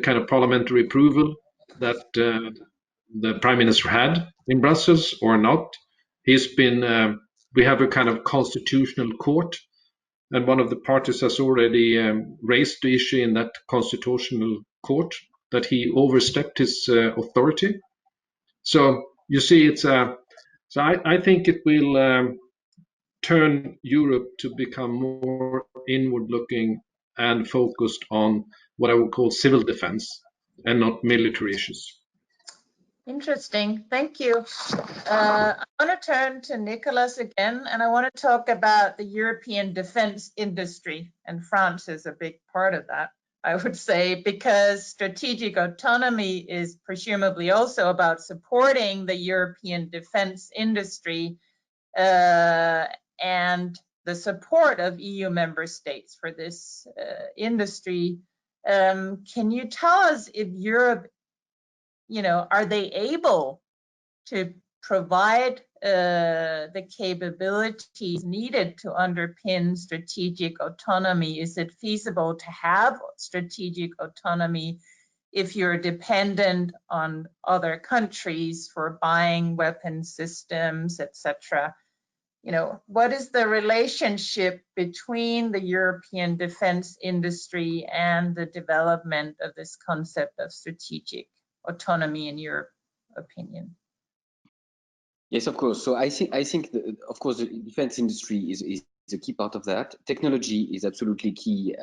kind of parliamentary approval that the prime minister had in Brussels or not. He's been. We have a kind of constitutional court, and one of the parties has already raised the issue in that constitutional court that he overstepped his authority. So you see, it's so I think it will turn Europe to become more inward-looking and focused on what I would call civil defense and not military issues. Interesting. Thank you. I want to turn to Nicholas again, and I want to talk about the European defense industry, and France is a big part of that, I would say, because strategic autonomy is presumably also about supporting the European defense industry and the support of EU member states for this industry. Can you tell us if Europe, are they able to provide the capabilities needed to underpin strategic autonomy? Is it feasible to have strategic autonomy if you're dependent on other countries for buying weapon systems, etc.? What is the relationship between the European defense industry and the development of this concept of strategic autonomy in your opinion? Yes, of course. So I think of course, the defense industry is a key part of that. Technology is absolutely key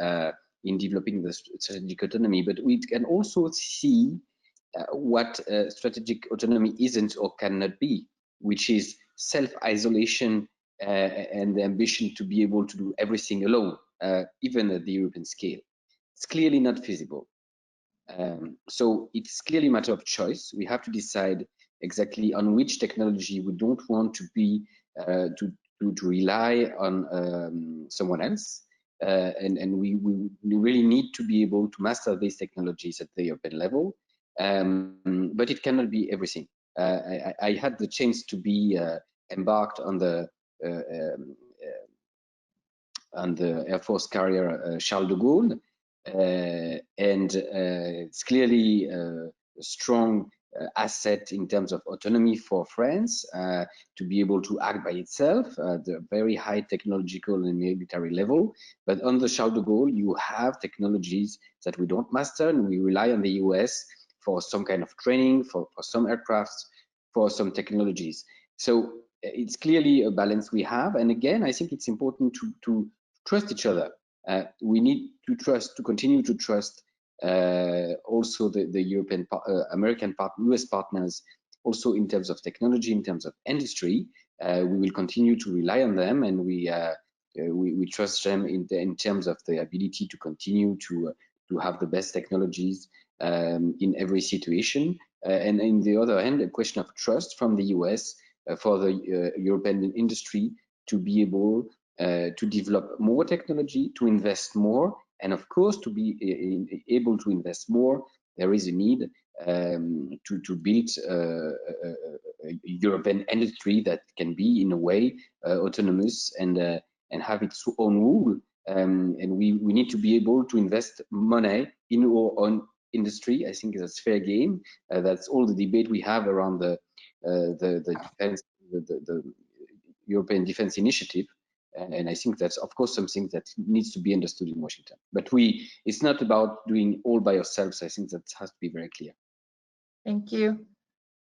in developing the strategic autonomy, but we can also see what strategic autonomy isn't or cannot be, which is self-isolation and the ambition to be able to do everything alone, even at the European scale. It's clearly not feasible. So it's clearly a matter of choice. We have to decide exactly on which technology we don't want to be to rely on someone else, and we really need to be able to master these technologies at the European level, but it cannot be everything. I had the chance to be embarked on the Air Force carrier Charles de Gaulle, and it's clearly a strong asset in terms of autonomy for France to be able to act by itself at a very high technological and military level. But on the Charles de Gaulle, you have technologies that we don't master, and we rely on the US for some kind of training, for some aircrafts, for some technologies. So it's clearly a balance we have. And again, I think it's important to trust each other. We need to continue to trust also the European, American, US partners, also in terms of technology, in terms of industry. We will continue to rely on them, and we trust them in terms of the ability to continue to have the best technologies in every situation. And on the other hand, a question of trust from the US for the European industry to be able to develop more technology, to invest more, and of course, to be able to invest more, there is a need to build a European industry that can be, in a way, autonomous and have its own rule. And we need to be able to invest money in our own industry. I think that's fair game. That's all the debate we have around the defense, the European Defense Initiative. And I think that's, of course, something that needs to be understood in Washington. But it's not about doing all by ourselves. I think that has to be very clear. Thank you.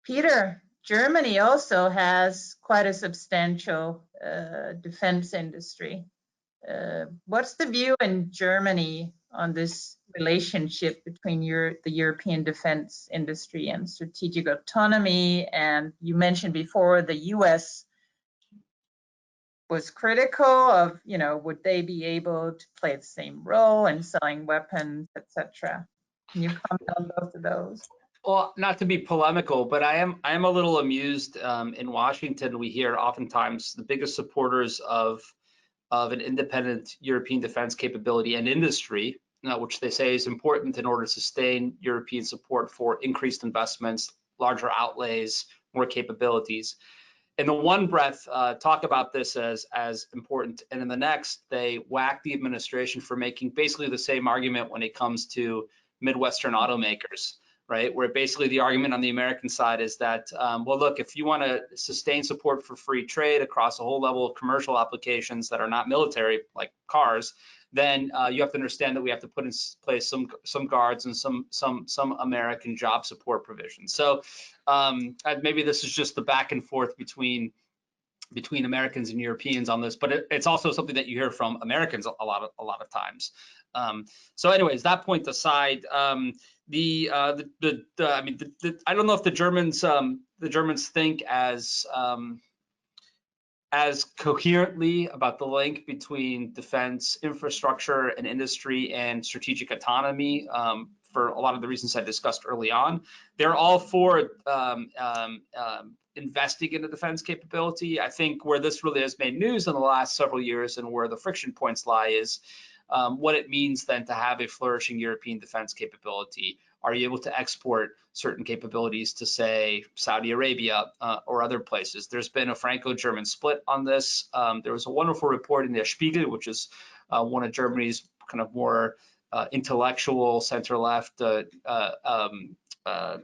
Peter, Germany also has quite a substantial defense industry. What's the view in Germany on this relationship between the European defense industry and strategic autonomy? And you mentioned before the US was critical of, would they be able to play the same role in selling weapons, etc. Can you comment on both of those? Well, not to be polemical, but I am a little amused. In Washington, we hear oftentimes the biggest supporters of an independent European defense capability and industry, which they say is important in order to sustain European support for increased investments, larger outlays, more capabilities. In the one breath, talk about this as important, and in the next, they whack the administration for making basically the same argument when it comes to Midwestern automakers, right? Where basically the argument on the American side is that, well, look, if you want to sustain support for free trade across a whole level of commercial applications that are not military, like cars, then you have to understand that we have to put in place some guards and some American job support provisions. So maybe this is just the back and forth between Americans and Europeans on this, but it's also something that you hear from Americans a lot of times. So, anyways, that point aside, I mean, I don't know if the Germans think as coherently about the link between defense infrastructure and industry and strategic autonomy for a lot of the reasons I discussed early on. They're all for investing in a defense capability. I think where this really has made news in the last several years and where the friction points lie is what it means then to have a flourishing European defense capability. Are you able to export certain capabilities to, say, Saudi Arabia or other places? There's been a Franco-German split on this. There was a wonderful report in Der Spiegel, which is one of Germany's kind of more intellectual center-left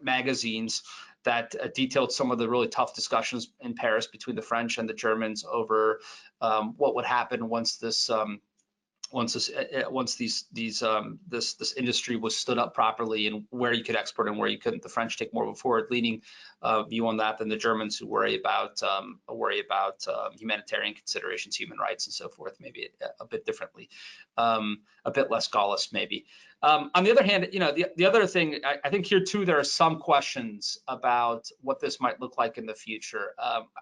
magazines that detailed some of the really tough discussions in Paris between the French and the Germans over what would happen once this this industry was stood up properly, and where you could export and where you couldn't. The French take more of a forward-leaning view on that than the Germans, who worry about humanitarian considerations, human rights, and so forth. Maybe a bit differently, a bit less Gaullist, maybe. On the other hand, the other thing, I think here too, there are some questions about what this might look like in the future.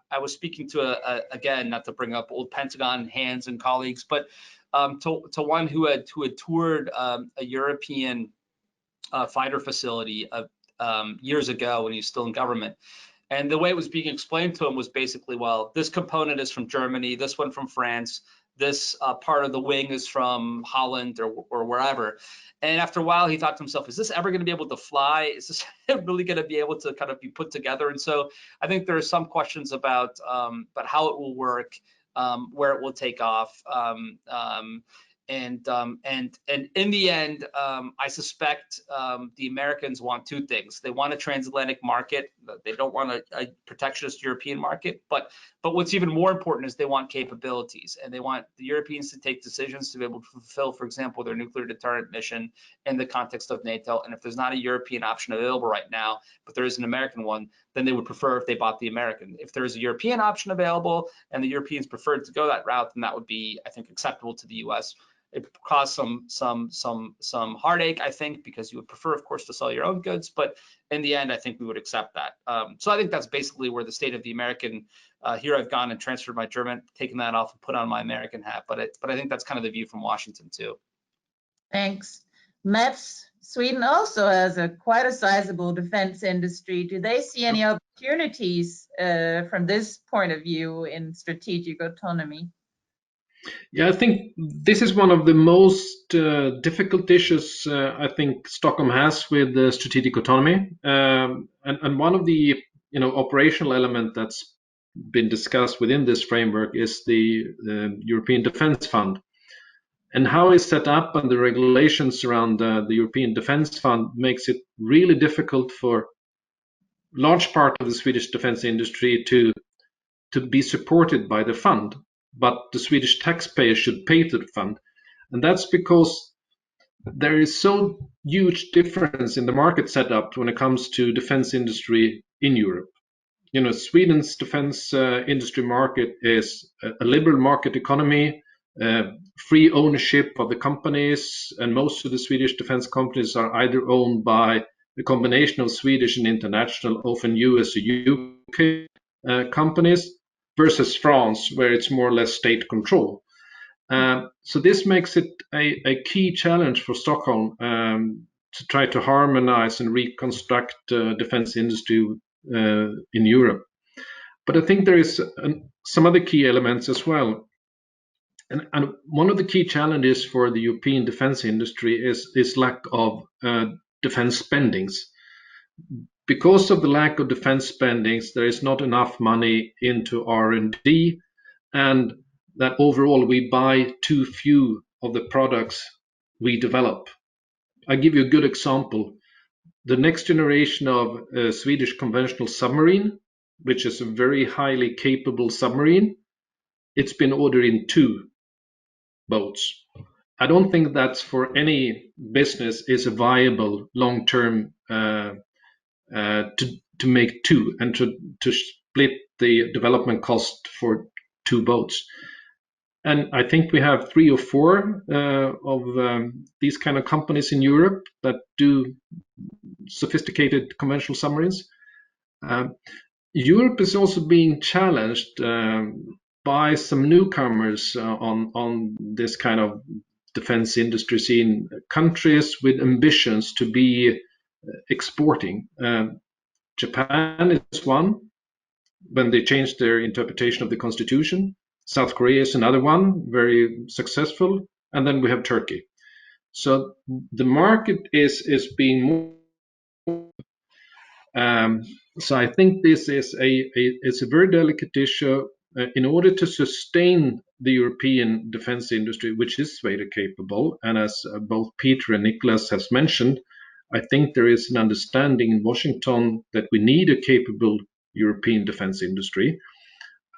I was speaking to again, not to bring up old Pentagon hands and colleagues, but to one who had toured a European fighter facility years ago when he was still in government. And the way it was being explained to him was basically, well, this component is from Germany, this one from France, this part of the wing is from Holland or wherever. And after a while, he thought to himself, is this ever going to be able to fly? Is this really going to be able to kind of be put together? And so I think there are some questions about how it will work, where it will take off, and in the end, I suspect the Americans want two things. They want a transatlantic market. They don't want a protectionist European market. But what's even more important is they want capabilities, and they want the Europeans to take decisions to be able to fulfill, for example, their nuclear deterrent mission in the context of NATO. And if there's not a European option available right now, but there is an American one, then they would prefer if they bought the American. If there is a European option available and the Europeans preferred to go that route, then that would be, I think, acceptable to the US. It caused some heartache, I think, because you would prefer, of course, to sell your own goods. But in the end, I think we would accept that. So I think that's basically where the state of the American. Here I've gone and transferred my German, taken that off and put on my American hat. But I think that's kind of the view from Washington too. Thanks. Mats, Sweden also has quite a sizable defense industry. Do they see any opportunities from this point of view in strategic autonomy? Yeah, I think this is one of the most difficult issues I think Stockholm has with strategic autonomy, and one of the operational element that's been discussed within this framework is the European Defence Fund, and how it's set up and the regulations around the European Defence Fund makes it really difficult for large part of the Swedish defence industry to be supported by the fund. But the Swedish taxpayer should pay to the fund. And that's because there is so huge difference in the market setup when it comes to defense industry in Europe. You know, Sweden's defense industry market is a liberal market economy, free ownership of the companies, and most of the Swedish defense companies are either owned by a combination of Swedish and international, often US or UK companies, versus France, where it's more or less state control. So this makes it a key challenge for Stockholm to try to harmonize and reconstruct defense industry in Europe. But I think there is some other key elements as well. And one of the key challenges for the European defense industry is this lack of defense spendings. Because of the lack of defense spendings, there is not enough money into R&D, and that overall we buy too few of the products we develop. I'll give you a good example. The next generation of Swedish conventional submarine, which is a very highly capable submarine, it's been ordered in 2 boats. I don't think that's for any business is a viable long-term to make 2 and to split the development cost for 2 boats. And I think we have 3 or 4 of these kind of companies in Europe that do sophisticated conventional submarines. Europe is also being challenged by some newcomers on this kind of defense industry scene, countries with ambitions to be exporting. Japan is one, when they changed their interpretation of the constitution. South Korea is another one, very successful, and then we have Turkey. So the market is being more. So I think this is it's a very delicate issue. In order to sustain the European defense industry, which is very capable, and as both Peter and Nicholas has mentioned, I think there is an understanding in Washington that we need a capable European defense industry.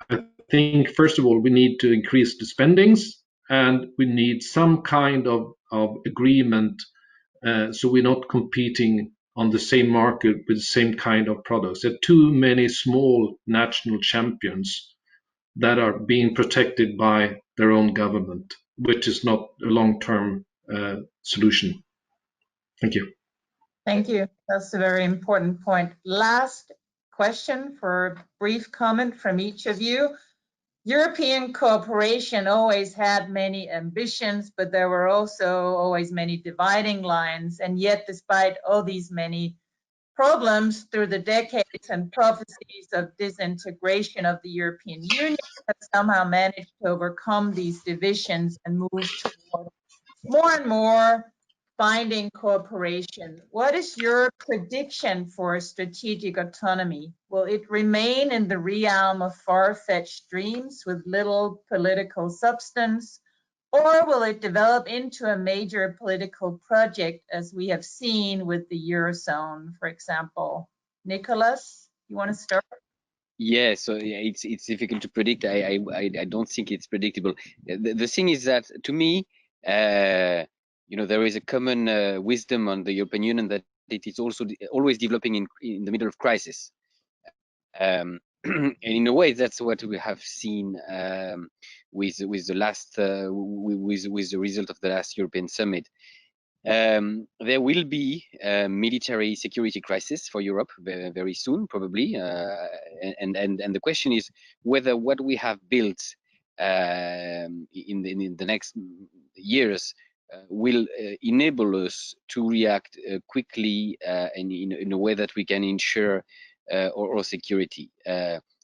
I think, first of all, we need to increase the spendings, and we need some kind of agreement so we're not competing on the same market with the same kind of products. There are too many small national champions that are being protected by their own government, which is not a long-term solution. Thank you. Thank you. That's a very important point. Last question for a brief comment from each of you. European cooperation always had many ambitions, but there were also always many dividing lines. And yet, despite all these many problems through the decades and prophecies of disintegration of the European Union, have somehow managed to overcome these divisions and move toward more and more binding cooperation. What is your prediction for strategic autonomy? Will it remain in the realm of far-fetched dreams with little political substance, or will it develop into a major political project, as we have seen with the Eurozone, for example? Nicholas, you want to start? Yeah, so it's difficult to predict. I don't think it's predictable. The thing is that, to me, you know, there is a common wisdom on the European Union that it is also always developing in the middle of crisis. And in a way, that's what we have seen with the last with the result of the last European summit. There will be a military security crisis for Europe very soon, probably, and the question is whether what we have built in the next years will enable us to react quickly and in a way that we can ensure our security.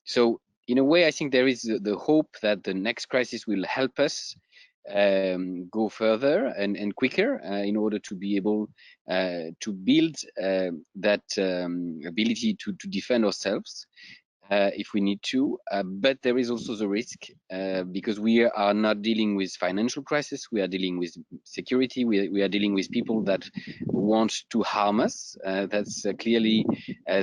So in a way, I think there is the hope that the next crisis will help us go further and quicker in order to be able to build that ability to defend ourselves if we need to. But there is also the risk because we are not dealing with financial crisis, we are dealing with security, we are dealing with people that want to harm us. That's clearly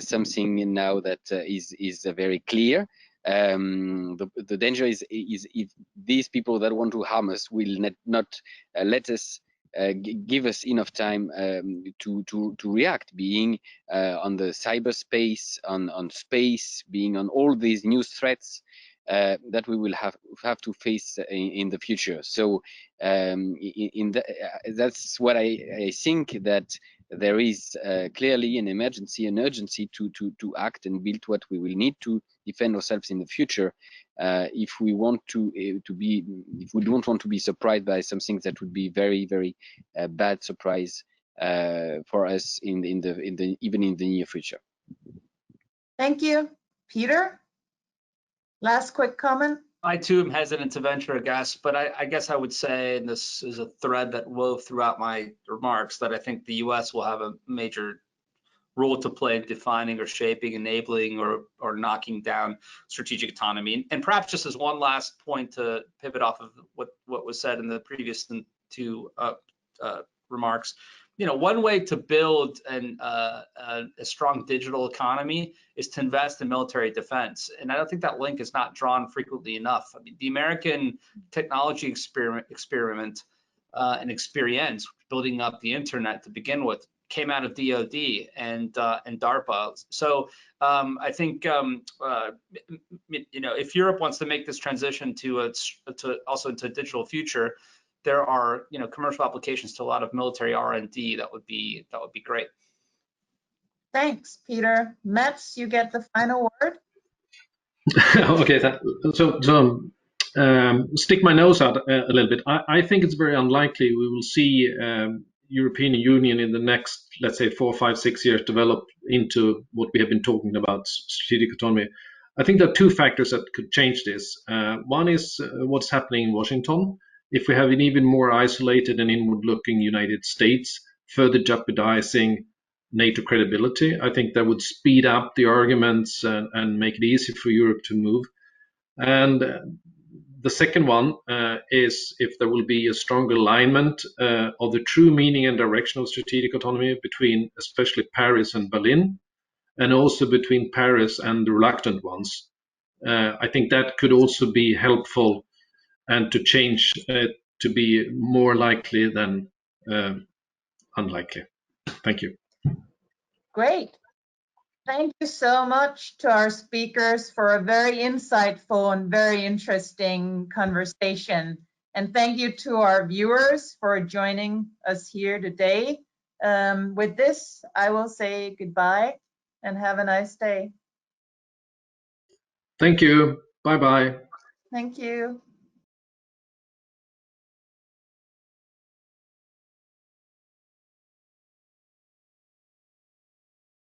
something now that is very clear. The danger is if these people that want to harm us will not let us give us enough time to react, being on the cyberspace, on space, being on all these new threats that we will have to face in the future. So that's what I think, that there is clearly an emergency, an urgency to act and build what we will need to defend ourselves in the future. If we want if we don't want to be surprised by something that would be very, very bad surprise for us even in the near future. Thank you. Peter, last quick comment. I too am hesitant to venture a guess, but I guess I would say, and this is a thread that wove throughout my remarks, that I think the US will have a major role to play in defining or shaping, enabling or knocking down strategic autonomy. And perhaps just as one last point to pivot off of what was said in the previous two remarks, one way to build a strong digital economy is to invest in military defense. And I don't think that link is not drawn frequently enough. I mean, the American technology experiment and experience, building up the internet to begin with, came out of DoD and DARPA. So I think if Europe wants to make this transition to also into a digital future, there are commercial applications to a lot of military R&D that would be great. Thanks, Peter. Mats, you get the final word. Okay, so stick my nose out a little bit. I think it's very unlikely we will see European Union in the next, let's say, 4, 5, 6 years develop into what we have been talking about, strategic autonomy. I think there are two factors that could change this. One is what's happening in Washington. If we have an even more isolated and inward-looking United States, further jeopardizing NATO credibility, I think that would speed up the arguments and make it easy for Europe to move. And the second one is if there will be a stronger alignment of the true meaning and direction of strategic autonomy between especially Paris and Berlin, and also between Paris and the reluctant ones. I think that could also be helpful and to change to be more likely than unlikely. Thank you. Great. Thank you so much to our speakers for a very insightful and very interesting conversation. And thank you to our viewers for joining us here today. With this, I will say goodbye and have a nice day. Thank you. Bye-bye. Thank you.